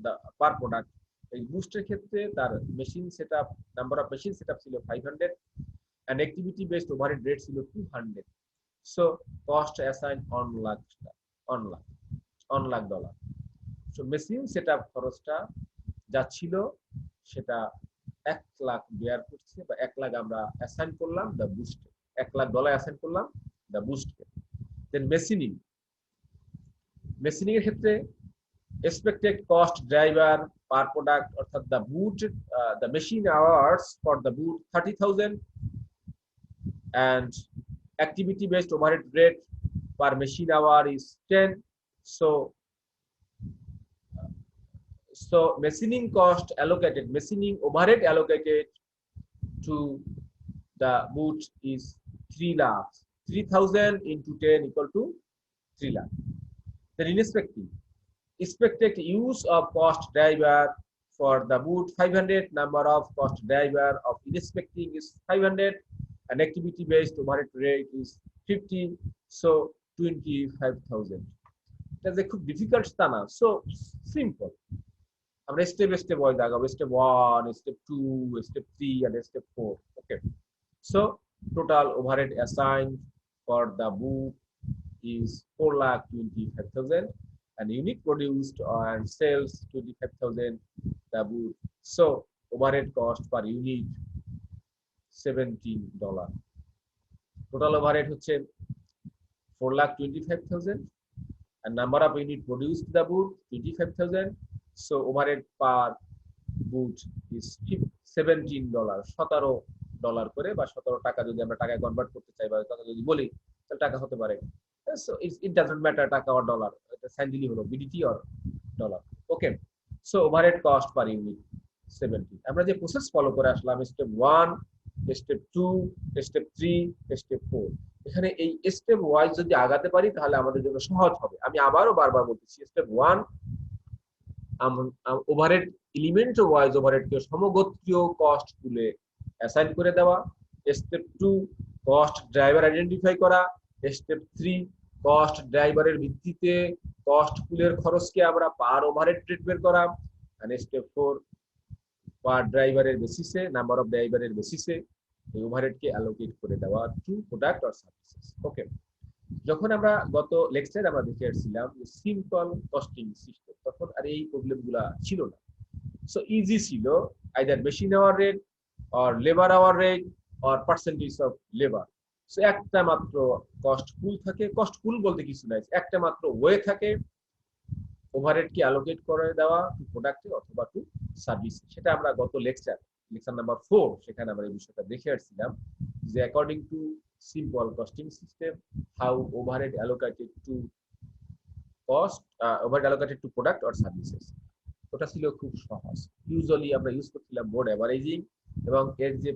the per product. এই বুস্টের ক্ষেত্রে তার machine setup, number of machine setup ছিল 500 and activity based overhead rate ছিল 200। so cost assigned on lakh dollar। so machine setup খরচটা যা ছিল সেটা 1 lakh bear করছে, বা 1 লাখ আমরা অ্যাসাইন করলাম the boost, 1 lakh dollar assign করলাম দ্য বুস্টকে। দেন মেশিনিং এর ক্ষেত্রে expected cost driver per product অর্থাৎ the boot, the machine hours for the boot 30,000 and activity based overhead rate per machine hour is 10। so machining cost allocated, machining overhead allocated to the boot is 3 lakhs, 3,000 into 10 equal to 3 lakh। then expected use of cost driver for the boot 500, number of cost driver of inspecting is 500 and activity based overhead rate is 50, so 25,000। that's a খুব difficult তা না, so simple। আমরা step step wise আগাবো, step 1, step 2, step 3 and step 4। okay, so total overhead assigned for the boot is 4,25,000 and unit produced and sales 25,000 the boot। so overhead cost per unit $17। total overhead হচ্ছে 4,25,000 and number of unit produced the boot 25,000। so overhead per boot is $17, $17 করে, বা 17 টাকা যদি আমরা টাকায় convert করতে চাই, বা কথা যদি বলি তাহলে টাকা হতে পারে। so it doesn't matter টাকা or ডলার, এটা সাইন দিলেই হলো, BDT or dollar. Okay, so overhead cost per unit 17। আমরা যে প্রসেস ফলো করে আসলাম, স্টেপ 1 স্টেপ 2, স্টেপ 3, স্টেপ 4। এখানে এই স্টেপ ওয়াইজ যদি আগাতে পারি তাহলে আমাদের জন্য সহজ হবে। আমি আবারও বারবার বলতেছি, স্টেপ 1 ওভারহেড এলিমেন্ট ওয়াইজ ওভারহেডকে সমগোত্রীয় কস্ট পুলে অ্যাসাইন করে দেওয়া। স্টেপ 2 কস্ট ড্রাইভার আইডেন্টিফাই করা। স্টেপ 3 কস্ট ড্রাইভারের ভিত্তিতে কস্ট পুলের খরচকে আমরা পার ওভারহেড রেট বের করা। আর স্টেপ 4 পার ড্রাইভারের বেসিসে, নাম্বার অফ ড্রাইভারের বেসিসে এই ওভারহেডকে অ্যালোকেট করে দেওয়া টু প্রোডাক্ট অর সার্ভিসেস। ওকে, যখন আমরা গত লেকচারে আমরা দেখে আসছিলাম সিম্পল কস্টিং সিস্টেম, তখন আর এই প্রবলেমগুলো ছিল না। সো ইজি ছিল, either machine hour rate or labour hour rate or percentage of labour. So একটা মাত্র কস্ট পুল থাকে, কস্ট পুল বলতে কিছু নাই, একটা মাত্র ওয়ে থাকে ওভারহেডকে অ্যালোকেট করে দেওয়া টু প্রোডাক্টে অথবা টু সার্ভিস। সেটা আমরা গত লেকচার নাম্বার 4 সেখানে আমরা এই বিষয়টা দেখে আসছিলাম যে according to simple costing system how overhead allocated to cost, overhead allocated to product or services. ওটা ছিল খুব সহজ। ইউজুয়ালি আমরা ইউজ করছিলাম বোর্ড অ্যাভারেজিং, এবং এর যে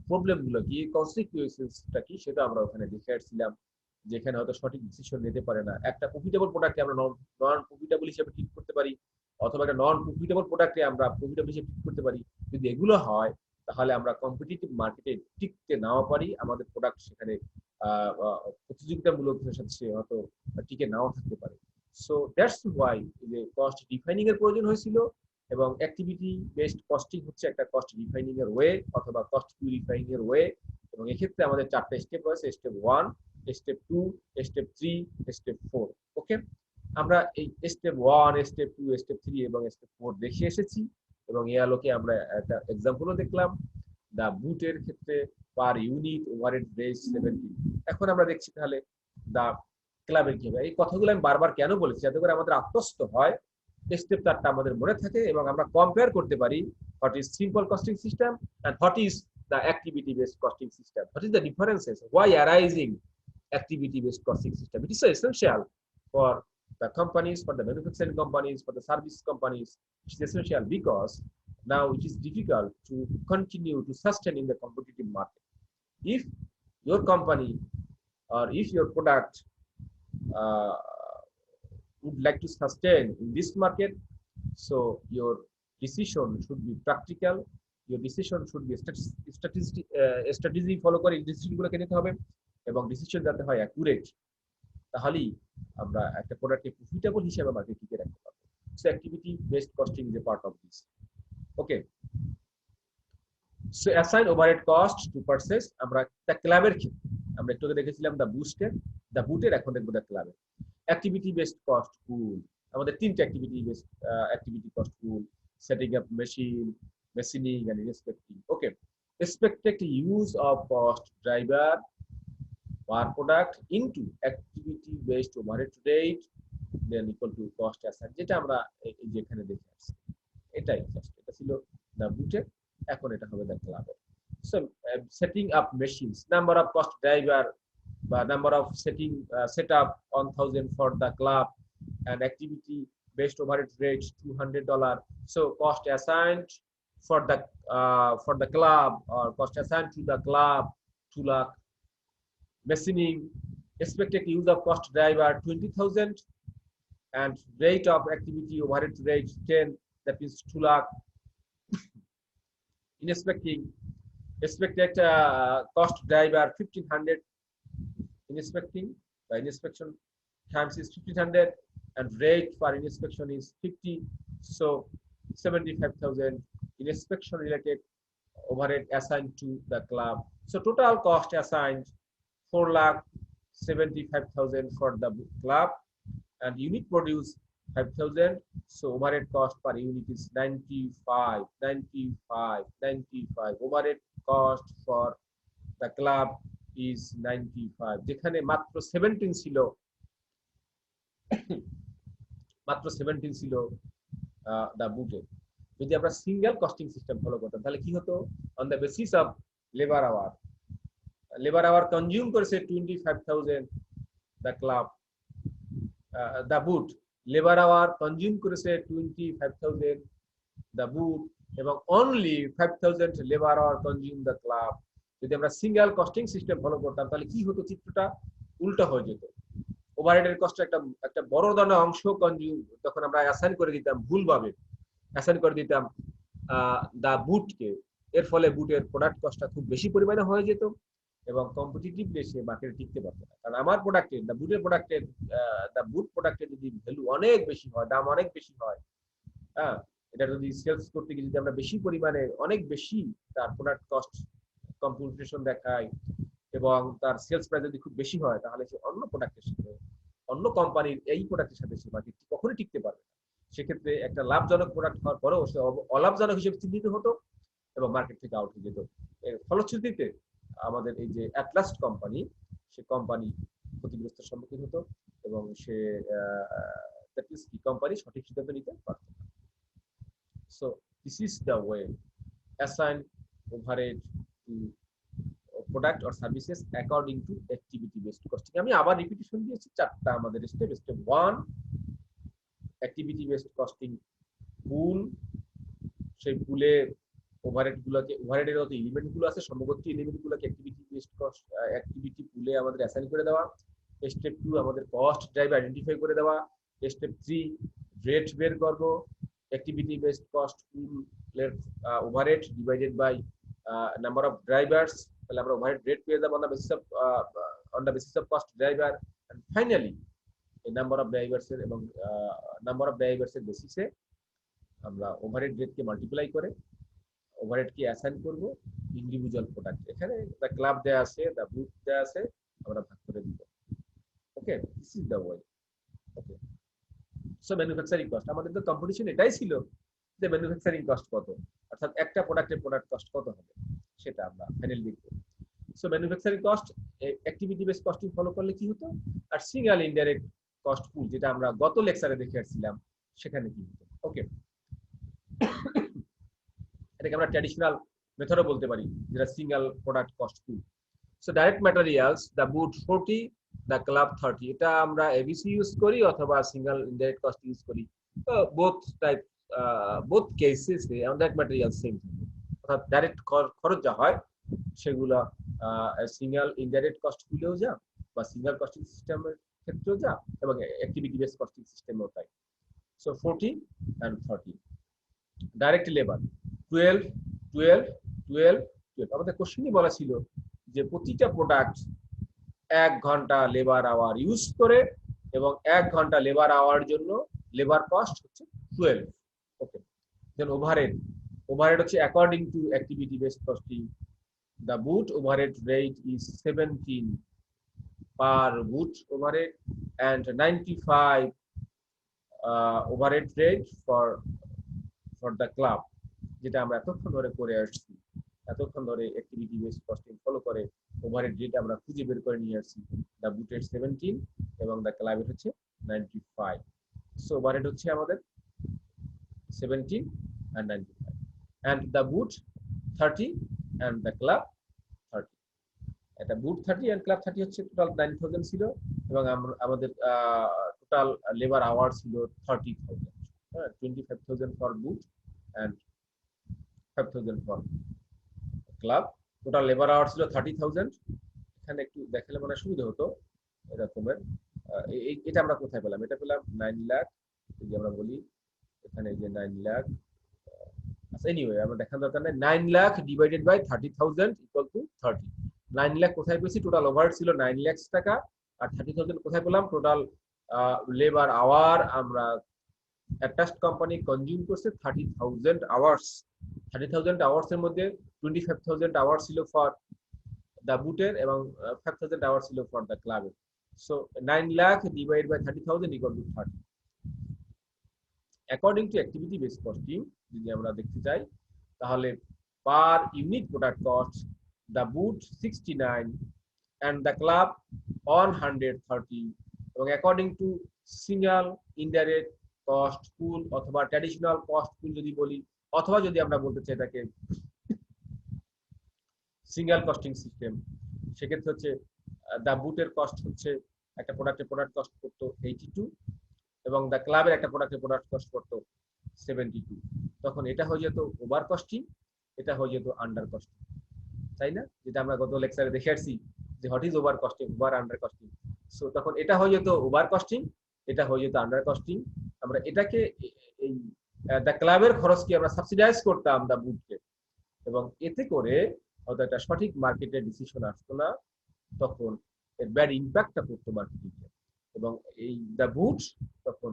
প্রবলেম গুলো কি, কনসিকুয়েন্সটা কি, সেটা আমরা ওখানে দেখে আসছিলাম। যেখানে হয়তো সঠিক ডিসিশন নিতে পারে না, একটা প্রফিটেবল প্রোডাক্টকে আমরা নন প্রফিটেবল হিসেবে ট্রিট করতে পারি, অথবা একটা নন প্রফিটেবল প্রোডাক্টকে আমরা প্রফিটেবল হিসেবে ট্রিট করতে পারি। যদি এগুলো হয় তাহলে আমরা কম্পিটিটিভ মার্কেটে টিকতে নাও পারি, আমাদের প্রোডাক্ট সেখানে প্রতিযোগিতামূলক সাথে হয়তো টিকে নাও থাকতে পারে। সো দ্যাটস ওয়াই যে কস্ট ডিফাইনিং এর প্রয়োজন হয়েছিল, এবং অ্যাক্টিভিটি বেসড কস্টিং হচ্ছে একটা কস্ট ডিফাইনিং এর ওয়ে অথবা কস্ট পিউরিফাইং এর ওয়ে। এবং এক্ষেত্রে আমাদের 4টা স্টেপ রয়েছে, স্টেপ 1, স্টেপ 2, স্টেপ 3, স্টেপ 4। ওকে, আমরা এই স্টেপ 1, স্টেপ 2, স্টেপ 3 এবং স্টেপ 4 দেখে এসেছি, এবং এই আলোকে আমরা একটা এক্সাম্পলও দেখলাম দা বুটের ক্ষেত্রে পার ইউনিট ওভারহেড রেট 17। এখন আমরা দেখছি তাহলে দা ক্লাবের কি হবে। এই কথাগুলো আমি বারবার কেন বলেছি, যাতে করে আমাদের আত্মস্থ হয়, স্টেপ 4টা আমাদের মনে থাকে এবং আমরা কম্পেয়ার করতে পারি what is simple costing system and what is the activity based costing system. What is the differences? Why arising activity based costing system? It is so essential for the companies, for the manufacturing companies, for the service companies. It is essential because now it is difficult to continue to sustain in the competitive market. If your company or if your product would like to sustain in this market, so your decision should be practical, your decision should be strategy follow করে ডিসিশনগুলোকে নিতে হবে, এবং decision যাতে হয় accurate, তাহলেই আমরা একটা প্রোডাক্টকে profitable হিসেবে মার্কেটে টিকে রাখতে পারবো। So activity based costing is a part of this. Okay, so assign overhead cost to purchase. আমরা দ্য ক্লাবের ক্ষেত্রে আমরা একটু আগে দেখেছিলাম দ্য বুটের, এখন দেখবো দ্য ক্লাবের। অ্যাক্টিভিটি বেসড কস্ট পুল, আমাদের 3টা activity cost pool: setting up machine, machining and inspecting. Okay, expected use of cost driver per product into activity based overhead rate then equal to cost assign, যেটা আমরা যেখানে দেখে আসছি এটাই just, এটা ছিল দা বুটের, এখন এটা হবে দা ক্লাবের। So setting up machines, number of cost driver বা number of set up 1000 for the Club and activity based overhead rate $200. So cost assigned for the club or cost assigned to the club 2 lakh. Machining, expected use of cost driver 20,000 and rate of activity overhead rate 10, that means 2 lakh. Inspecting, expected cost driver 1500. Inspecting, the inspection times is 1500 and rate for inspection is 50, so 75,000 inspection related overhead assigned to the club. So total cost assigned 4,75,000 for the club, and unit produce 5,000, so overhead cost per unit is 95. Overhead cost for the club is 95, যেখানে মাত্র 17 ছিল দা বুটে। যদি আমরা single costing system follow করতাম তাহলে কি হতো, on the basis of labour hour consume করেছে 25,000 the club, the boot labour hour consume করেছে 25,000, দ্য বুট এবং only 5000 labour hour consume the club. যদি আমরা সিঙ্গেল কস্টিং সিস্টেম ফলো করতাম তাহলে কি হতো, চিত্রটা উল্টা হয়ে যেত। ওভারহেডের কষ্ট একটা বড় ধরনের অংশ কনজিউম তখন আমরা অ্যাসাইন করে দিতাম, ভুলভাবে অ্যাসাইন করে দিতাম দা বুটকে। এর ফলে বুটের প্রোডাক্ট কস্টটা খুব বেশি পরিমাণে হয়ে যেত এবং কম্পিটিটিভলি সে মার্কেটে টিকতে পারতো না। কারণ আমার প্রোডাক্টের দা বুট প্রোডাক্টের যদি ভ্যালু অনেক বেশি হয়, দাম অনেক বেশি হয়, হ্যাঁ, এটা যদি সেলস করতে গিয়ে যদি আমরা বেশি পরিমাণে অনেক বেশি তার প্রোডাক্ট কস্ট কম্পিটিশন দেখায় এবং তার সেলস প্রাইস যদি খুব বেশি হয়, তাহলে সে অন্য প্রোডাক্টের সাথে, অন্য কোম্পানির এই প্রোডাক্টের সাথে সে মার্কেট কখনোই টিকতে পারবে না। সেক্ষেত্রে একটা লাভজনক প্রোডাক্ট হওয়ার পরেও সে অলাভজনক হিসেবে চিহ্নিত হতো এবং মার্কেট থেকে আউট হয়ে যেত। এর ফলশ্রুতিতে আমাদের এই যে অ্যাটলাস্ট কোম্পানি, সে কোম্পানি ক্ষতিগ্রস্তের সম্মুখীন হতো এবং সে কি কোম্পানি সঠিক সিদ্ধান্ত নিতে পারত না। So this is the way assign overhead to product or services according to activity based costing। আমি আবার রিপিটিশন দিয়েছি, চারটা আমাদের স্টেপ। Step 1 activity based costing pool, সেই পুলে ওভারহেডের মতো এলিমেন্ট গুলো আছে, সম্ভাব্য এলিমেন্ট গুলোকে অ্যাক্টিভিটি বেসড কস্ট অ্যাক্টিভিটি পুলে আমাদের অ্যাসাইন করে দেওয়া। স্টেপ 2 আমাদের কস্ট ড্রাইভ আইডেন্টিফাই করে দেওয়া। স্টেপ 3 রেট বের করব, অ্যাক্টিভিটি বেসড কস্ট পুলের overhead divided by number of drivers, তাহলে আমরা ওভারহেড রেট পেয়ে যাবো on the basis of cost driver. And finally এই নাম্বার অফ ড্রাইভার্স এর এবং নাম্বার অফ ড্রাইভার্স এর বেসিসে আমরা ওভারহেড রেটকে মাল্টিপ্লাই করে ওভারহেডকে অ্যাসাইন করব ইন্ডিভিজুয়াল প্রোডাক্ট। এখানে দ্য ক্লাব দেয়া আছে, দ্য বুট দেয়া আছে, আমরা ভাগ করে দিব। Okay, this is the way. Okay, so manufacturing cost, আমাদের তো কম্পিটিশন এটাই ছিল যে ম্যানুফ্যাকচারিং কস্ট কত, অর্থাৎ একটা প্রোডাক্টের প্রোডাক্ট কস্ট কত হবে সেটা আমরা ফাইনালি দেখব। So manufacturing cost activity base costing follow করলে কি হতো, আর সিঙ্গেল ইনডাইরেক্ট কস্ট পুল যেটা আমরা গত লেকচারে দেখে আসছিলাম সেখানে কি হতো। ওকে, এটাকে আমরা ট্র্যাডিশনাল মেথডও বলতে পারি, যেটা single product cost pool. So direct materials, the boot 40, the club 30, এটা আমরা এবিসি ইউজ করি অথবা সিঙ্গেল ইনডাইরেক্ট কস্ট ইউজ করি। Both type both cases direct material same থাকবে, অর্থাৎ ডাইরেক্ট খরচ যা হয় সেগুলো সিঙ্গেল ইনডাইরেক্ট কস্ট পুলেও যা বা সিঙ্গেল কস্টিং সিস্টেমের ক্ষেত্রেও যা এবং অ্যাক্টিভিটি বেস কস্টিং সিস্টেমেও তাই। So 40 and 30। Direct labour 12, 12, 12, 12। আমাদের কোশ্চেনই বলা ছিল যে প্রতিটা প্রোডাক্ট 1 ঘন্টা লেবার আওয়ার ইউজ করে এবং 1 ঘন্টা লেবার আওয়ার জন্য লেবার কস্ট হচ্ছে 12। ওকে, দেন ওভারহেড হচ্ছে according to activity based costing, the boot overhead rate is 17 per boot overhead and 95 overhead rate for the club, যেটা আমরা এতক্ষণ ধরে করে আসছি, এতক্ষণ ধরে অ্যাক্টিভিটি বেসড কস্টিং ফলো করে ওভারহেড রেট আমরা খুঁজে বের করে নিয়ে আসছি। দা বুটের 17 এবং দা ক্লাবের হচ্ছে 95। সো ওভারহেড হচ্ছে আমাদের 17 and 95 and the boot 30 and the club 30। এটা বুট 30 and ক্লাব 30 হচ্ছে টোটাল 9000 ছিল এবং আমাদের টোটাল লেবার আওয়ার ছিল 30000। হ্যাঁ, 25000 for boot and 5000 for club. Total labour hour ছিল 30000। এখানে একটু দেখালে মনে সুবিধা হতো এরকমের। এটা আমরা কোথায় পেলাম, এটা পেলাম 9 লাখ, যদি আমরা বলি এখানে যে 9 লাখ, আচ্ছা এনিওয়ে আমরা দেখার দরকার নেই। 9 lakh divided by 30000 equal to 30। 9 lakh কোথায় পেয়েছি, টোটাল ওভারহেড ছিল 9 লাখ টাকা, আর 30000 কোথায় পেলাম, টোটাল লেবার আওয়ার আমরা অ্যাটাচড কোম্পানি কনজিউম করছে 30000 আওয়ার্স। 30000 আওয়ার্স এর মধ্যে 25000 আওয়ার্স ছিল ফর দা বুটের এবং 5000 আওয়ার্স ছিল ফর দা ক্লাবের। So 9 lakh divide by 30000 equal to 30। According to activity based costing যদি আমরা দেখতে চাই তাহলে per unit product cost the boot 69 and the club 130 এবং according to single indirect cost pool অথবা ট্র্যাডিশনাল কস্ট পুল যদি বলি, অথবা যদি আমরা বলতে চাই তাকে সিঙ্গেল কস্টিং সিস্টেম, সেক্ষেত্রে হচ্ছে দা বুটের কস্ট হচ্ছে একটা প্রোডাক্টের প্রোডাক্ট কস্ট করতো 82 এবং দা ক্লাবের একটা প্রোডাক্টের প্রোডাক্ট কস্ট করতো 72। তো তখন এটা হয়ে যেত ওভার কস্টিং, এটা হয়ে যেত আন্ডার কস্টিং, তাই না? যেটা আমরা গত লেকচারে দেখে আসছি যে what is over costing, over under costing. So তখন এটা হয়ে যেত ওভার কস্টিং, এটা হয়ে যেত আন্ডার কস্টিং। আমরা এটাকে এই দ্য ক্লাবের খরচকে আমরা সাবসিডাইজ করতাম দ্য বুটকে, এবং এতে করে হয়তো একটা সঠিক মার্কেটের ডিসিশন আসতো না, তখন এর ব্যাড ইম্প্যাক্টটা পড়তো মার্কেটিংয়ে, এবং এই দ্য বুট তখন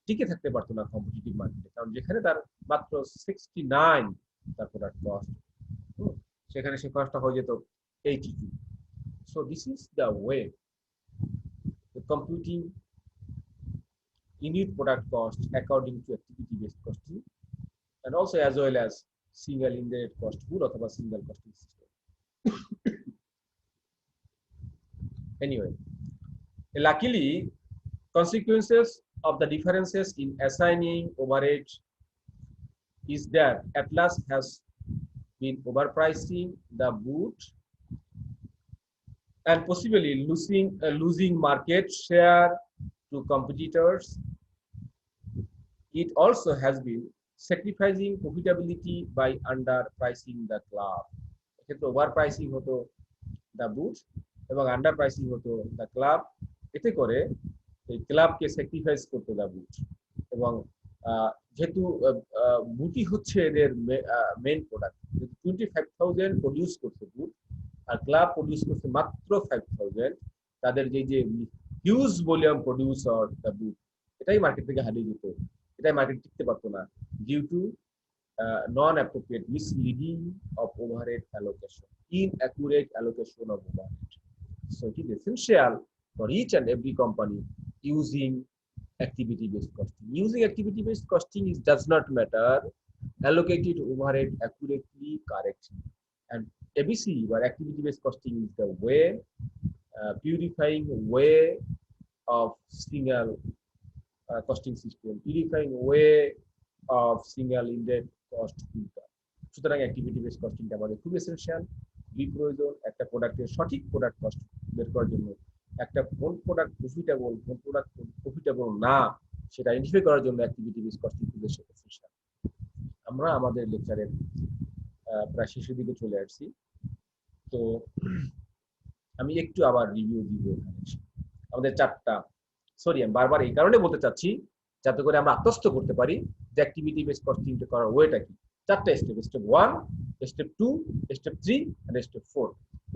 টিকে থাকতে পারতো না কম্পিটিটিভ মার্কেটে, কারণ যেখানে তার মাত্র 69 তার প্রোডাক্ট কস্ট, সেখানে সে কস্টটা হয়ে যেত 82। So this is the way computing unit product cost according to activity based costing, and also as well as single indirect cost pool অথবা single costing system. Anyway, luckily consequences of the differences in assigning overhead is that Atlas has been overpricing the boot and possibly losing market share to competitors. It also has been sacrificing profitability by underpricing the club. এক্ষেত্রে ওভারপ্রাইসিং হতো the boot এবং under pricing হতো the club. এতে করে এই ক্লাবকে sacrifice করতো the boot, এবং যেহেতু বুটই হচ্ছে এদের মেইন প্রোডাক্ট, 25,000 প্রডিউস করছে বুট আর ক্লাব প্রডিউস করছে মাত্র 5,000, তাদের যে হিউজ ভলিউম প্রডিউসার দ্য বুট, এটাই মার্কেট থেকে হারিয়ে যেত, এটাই মার্কেট টিকতে পারতো না due to non-appropriate misleading of overhead allocation, inaccurate allocation of overhead. So it is essential for each and every company using activity-based costing. Using activity-based costing does not matter. Allocated overhead accurately, correctly, and ABC or activity-based costing is the way, purifying way of single costing system, purifying way of single indirect cost filter. সুতরাং activity base কস্টিংটা আমাদের খুব essential, খুবই প্রয়োজন একটা প্রোডাক্টের সঠিক product cost বের করার জন্য। একটা কোন প্রোডাক্ট প্রফিটেবল, কোন প্রোডাক্ট প্রফিটেবল না, সেটা আইডেন্টিফাই করার জন্য অ্যাক্টিভিটি বেস কস্টিং খুব এসেনশিয়াল। আমরা আমাদের লেকচারের প্রায় শেষের দিকে চলে আসছি, তো আমি একটু আবার রিভিউ দিব। আমাদের চারটা, সরি আমি বারবার এই কারণে বলতে চাচ্ছি যাতে করে আমরা আত্মস্থ করতে পারি যে অ্যাক্টিভিটি বেস কস্টিংটা করার ওয়েটা কি। চারটা step, step 1, step 2, step 3 and step 4।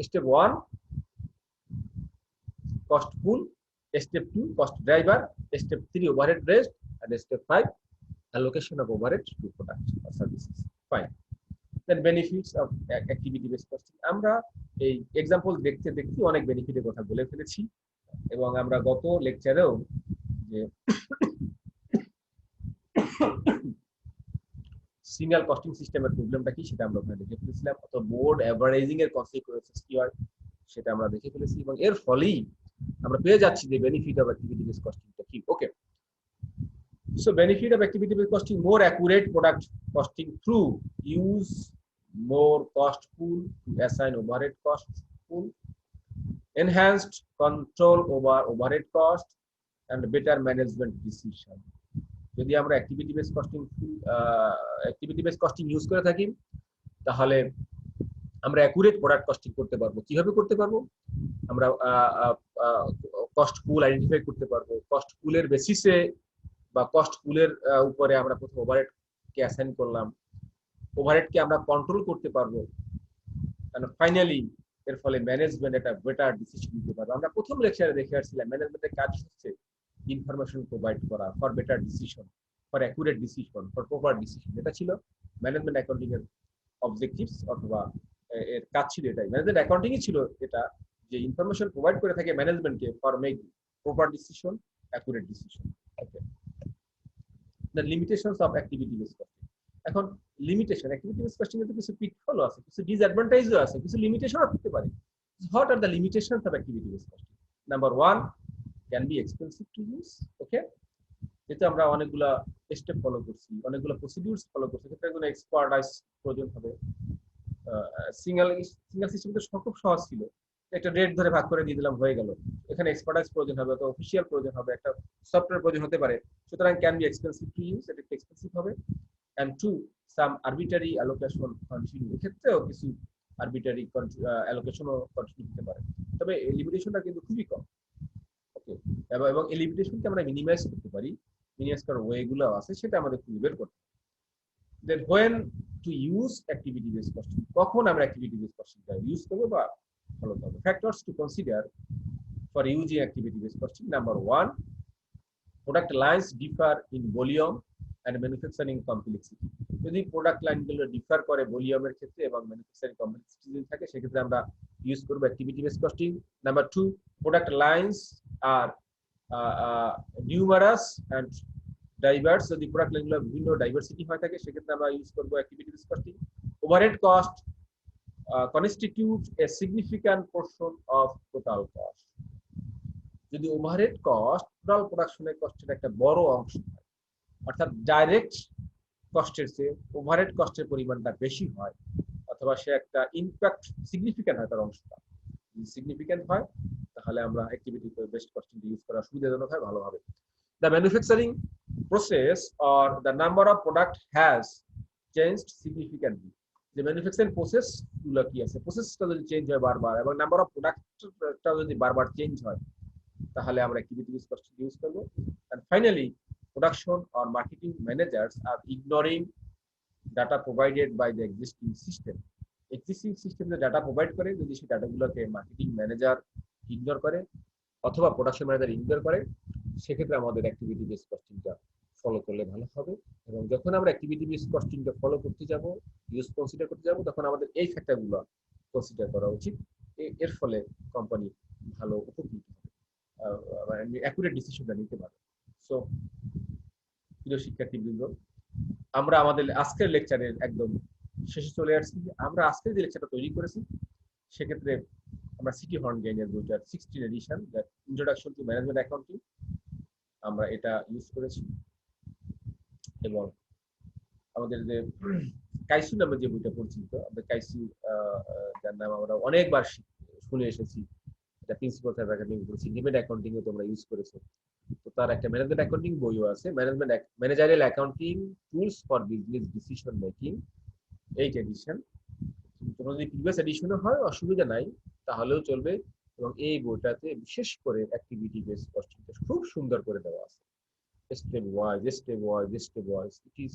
Step 1 cost pool, step 2 cost driver, step 3 overhead rest, and step 5 allocation of overhead to products or services. Fine. Then benefits of activity based costing, আমরা এই example দেখতে দেখতে অনেক বেনিফিটের কথা বলে ফেলেছি, এবং আমরা গত লেকচারেও যে সিঙ্গেল কস্টিং সিস্টেমের প্রবলেমটা কি সেটা আমরা ওখানে দেখে ফেলেছিলাম, অথবা বোর্ড এভারেজিং এর কনসিকুয়েন্সেস কি হয় সেটা আমরা দেখে ফেলেছি, এবং এর ফলেই আমরা পেয়ে যাচ্ছি যে বেনিফিট অফ অ্যাক্টিভিটি বেস কস্টিংটা কি। ওকে, so benefit of activity based costing: more accurate product costing through use more cost pool to assign overhead cost pool, enhanced control over overhead cost, and better management decision. যদি আমরা activity base costing use করে থাকি তাহলে আমরা accurate product costing করতে পারবো। কিভাবে করতে পারবো? আমরা কস্ট পুল আইডেন্টিফাই করতে পারবো, কস্ট পুলের বেসিসে বা কস্ট পুলের উপরে আমরা প্রথম ওভারহেড কে অ্যাসাইন করলাম, ওভারহেড কে আমরা কন্ট্রোল করতে পারবো, and ফাইনালি এর ফলে ম্যানেজমেন্ট একটা বেটার ডিসিশন নিতে পারবে। আমরা প্রথম লেকচারে দেখে আসছিলাম ম্যানেজমেন্টের কাজ হচ্ছে ইনফরমেশন প্রোভাইড করা for better decision, for accurate decision, for proper decision. এটা ছিল ম্যানেজমেন্ট অ্যাকাউন্টিং এর অবজেক্টিভস, অথবা এর কাজ ছিল এটাই। ম্যানেজমেন্ট অ্যাকাউন্টিংই ছিল এটা, যে ইনফরমেশন প্রোভাইড করে থাকে ম্যানেজমেন্টকে for make proper decision, accurate decision. Okay, the limitations of activity base costing. এখন লিমিটেশন, অ্যাক্টিভিটি বেস কস্টিং এর কিছু পিটফলও আছে, কিছু ডিসঅ্যাডভান্টেজও আছে, কিছু লিমিটেশনও থাকতে পারে। What are the limitations of activity base costing? Number 1, can be expensive to use. Okay, যেহেতু আমরা অনেকগুলা স্টেপ ফলো করছি, অনেকগুলো প্রসিডিউরস ফলো করছি, সেটা কোনো এক্সপার্টাইজ প্রয়োজন হবে। সিঙ্গেল সিস্টেম তো খুব সহজ ছিল, একটা রেট ধরে ভাগ করে দিয়ে দিলাম, হয়ে গেল। এখানে এক্সপার্টাইজ প্রয়োজন হবে, তো অফিসিয়াল প্রয়োজন হবে, একটা সফটওয়্যার প্রয়োজন হতে পারে। সুতরাং can be expensive to use, এটা একটু এক্সপেন্সিভ হবে। And 2, some arbitrary allocation continue, এক্ষেত্রেও কিছু আরবিটারি অ্যালোকেশনও কন্টিনিউ হতে পারে, তবে এই লিমিটেশনটা কিন্তু খুবই কম। ওকে, এবং এই লিমিটেশনকে আমরা মিনিমাইজ করতে পারি, মিনিমাইজ করার ওয়েগুলো আছে, সেটা আমাদের খুঁজে বের করতে হবে। Then when to use activity base costing, কখন আমরা অ্যাক্টিভিটি বেস কস্টিংটা ইউজ করবো বা ফলো করবো। Factors to consider for using activity base costing, number 1, product lines differ in volume and manufacturing complexity. যদি প্রোডাক্ট লাইনগুলো ডিফার করে ভলিউমের ক্ষেত্রে এবং ম্যানুফ্যাকচারিং কমপ্লেক্সিটি যদি থাকে, সেক্ষেত্রে আমরা ইউজ করবো activity base costing. Number 2, product lines are numerous and diverse, যদি প্রোডাক্ট লাইনগুলো বিভিন্ন ডাইভার্সিটি হয়ে থাকে, সেক্ষেত্রে আমরা ইউজ করবো activity base costing. Overhead cost constitute a significant portion of total cost, যদি ওভারহেড কস্ট টোটাল প্রোডাকশনের কস্টের একটা বড় অংশ হয়, অর্থাৎ ডাইরেক্ট কস্টের চেয়ে ওভারহেড কস্টের পরিমাণটা বেশি হয়, অথবা সে একটা ইমপ্যাক্ট সিগনিফিক্যান্ট হয় তার অংশটা, যদি সিগনিফিক্যান্ট হয় তাহলে আমরা অ্যাক্টিভিটি বেসড কস্টিং ইউজ করা সুবিধাজনক হয়, ভালো হবে। The manufacturing process or the number of product has changed significantly, যে ম্যানুফ্যাকচারিং প্রসেস গুলো কি আছে, প্রসেসটা যদি চেঞ্জ হয় বারবার এবং নাম্বার অফ প্রোডাক্টটা যদি বারবার চেঞ্জ হয়, তাহলে আমরা অ্যাক্টিভিটি বেসড কস্টিং ইউজ করব। And finally, production or marketing managers are ignoring data provided by the existing system, existing system যে ডাটা প্রোভাইড করে, যদি সেই ডাটাগুলোকে মার্কেটিং ম্যানেজার ইগনোর করে অথবা প্রোডাকশন ম্যানেজার ইগনোর করে, সেক্ষেত্রে আমাদের অ্যাক্টিভিটি বেসড কস্টিংটা ফলো করলে ভালো হবে। এবং যখন আমরা অ্যাক্টিভিটি বেসড কস্টিংটা ফলো করতে যাব, ইউজ কনসিডার করতে যাব, তখন আমাদের এই ফ্যাক্টরগুলো কনসিডার করা উচিত। এর ফলে কোম্পানি ভালো উপকৃত হবে, অ্যাকুরেট ডিসিশনটা নিতে পারবে। সো প্রিয় শিক্ষার্থীবৃন্দ, আমরা আমাদের আজকের লেকচারের একদম শেষে চলে আসছি। আমরা আজকের যে লেকচারটা তৈরি করেছি, সেক্ষেত্রে আমরা সিটি হর্ন গেইনের বইটার 16 edition, that introduction to management accounting, আমরা এটা ইউজ করেছি। এবং আমাদের যে কাইসু নামে যে বইটা পরিচিত, আমাদের কাইসু, যার নাম আমরা অনেকবার শুনে এসেছি, এটা প্রিন্সিপাল অফ অ্যাকাউন্টিং করেছি, ডিমেট অ্যাকাউন্টিং এ তোমরা ইউজ করেছো, তো তার একটা ম্যানেজমেন্ট অ্যাকাউন্টিং বইও আছে, managerial accounting tools for business decision making, 8 edition. তোমরা যদি প্রিভিয়াস এডিশনে হয় অসুবিধা নাই, তাহলেও চলবে। এবং এই বইটাতে বিশেষ করে অ্যাক্টিভিটি বেসড কস্টিংটা খুব সুন্দর করে দেওয়া আছে, স্টেপ ওয়াইজ। ইট ইজ,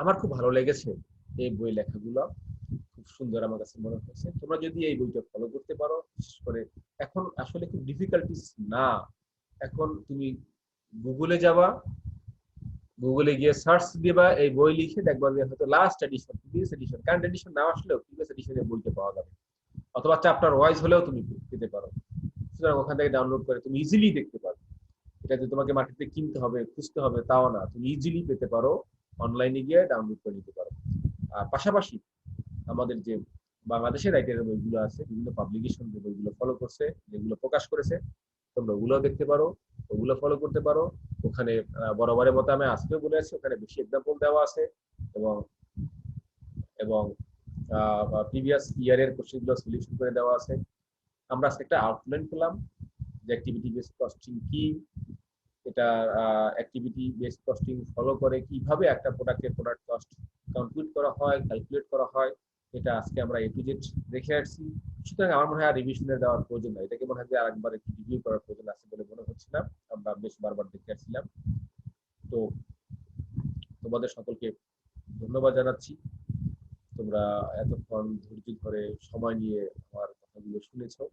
আমার খুব ভালো লেগেছে এই বই লেখাগুলো, খুব সুন্দর আমার কাছে মনে হয়েছে। তোমরা যদি এই বইটা ফলো করতে পারো, বিশেষ করে এখন আসলে খুব ডিফিকাল্টিস না, এখন তুমি গুগলে যাবা, গুগলে গিয়ে সার্চ দিবা, এই বই লিখে দেখবা যে হয়তো last edition, previous edition, current edition না আসলেও প্রিভিয়াস এডিশনের বইটা পাওয়া যাবে, অথবা চ্যাপ্টার ওয়াইজ হলেও তুমি পেতে পারো। সুতরাং ওখান থেকে ডাউনলোড করে তুমি ইজিলি দেখতে পারো। এটা যে তোমাকে মার্কেটে কিনতে হবে, খুঁজতে হবে তাও না, তুমি ইজিলি পেতে পারো, অনলাইনে গিয়ে ডাউনলোড করে নিতে পারো। আর পাশাপাশি আমাদের যে বাংলাদেশের রাইটারের বইগুলো আছে, বিভিন্ন পাবলিকেশন যে বইগুলো ফলো করছে, যেগুলো প্রকাশ করেছে, তোমরা ওগুলো দেখতে পারো, ওগুলো ফলো করতে পারো। ওখানে বরাবরের মতো আমি আজকেও বলে আছি, ওখানে বেশি এক্সাম্পল দেওয়া আছে এবং এবং প্রিভিয়াস ইয়ারের কোশ্চেনগুলো সলিউশন করে দেওয়া আছে। আমরা আজকে একটা আউটলাইন পেলাম যে অ্যাক্টিভিটি বেসড কস্টিং কি, এটা অ্যাক্টিভিটি বেসড কস্টিং ফলো করে কিভাবে একটা প্রোডাক্টের প্রোডাক্ট কস্ট কম্পিউট করা হয়, ক্যালকুলেট করা হয়, এটা আজকে আমরা এ টু জেড রেখে আসছি। সুতরাং আমার মনে হয় আর রিভিশনের দেওয়ার প্রয়োজন নাই, এটাকে মনে হয় যে আরেকবার একটু রিভিউ করার প্রয়োজন আছে বলে মনে হচ্ছে না, আমরা বেশ বারবার দেখে আসছিলাম। তো তোমাদের সকলকে ধন্যবাদ জানাচ্ছি, তোমরা এতক্ষণ ধৈর্য ধরে সময় নিয়ে আমার কথাগুলো শুনেছো।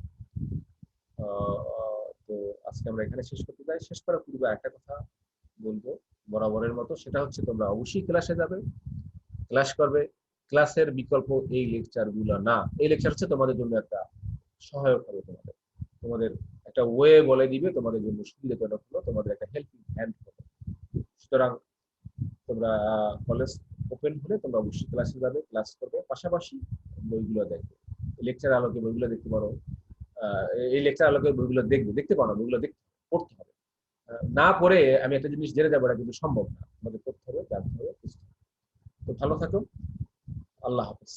তো আজকে আমরা এখানে শেষ করতে চাই। শেষ করার পূর্বে একটা কথা বলবো বরাবরের মতো, সেটা হচ্ছে তোমরা অবশ্যই ক্লাসে যাবে, ক্লাস করবে। ক্লাসের বিকল্প এই লেকচার গুলো না, এই লেকচার হচ্ছে তোমাদের জন্য একটা সহায়ক হবে, তোমাদের একটা ওয়ে বলে দিবে, তোমাদের জন্য সুবিধাজনক হলো, তোমাদের একটা হেল্পিং হ্যান্ড হবে। সুতরাং তোমরা কলেজ ওপেন হলে তোমরা অবশ্যই ক্লাসে যাবে, ক্লাস করবে, পাশাপাশি বইগুলো দেখবে, লেকচার আলোকে বইগুলো দেখতে পারো। এই লেকচার আলোকে বইগুলো দেখতে পারো, বইগুলো পড়তে হবে। না পড়ে আমি একটা জিনিস জেনে যাবো, এটা কিন্তু সম্ভব না, আমাদের পড়তে হবে, জানতে হবে। তো ভালো থাকো, আল্লাহ হাফেজ।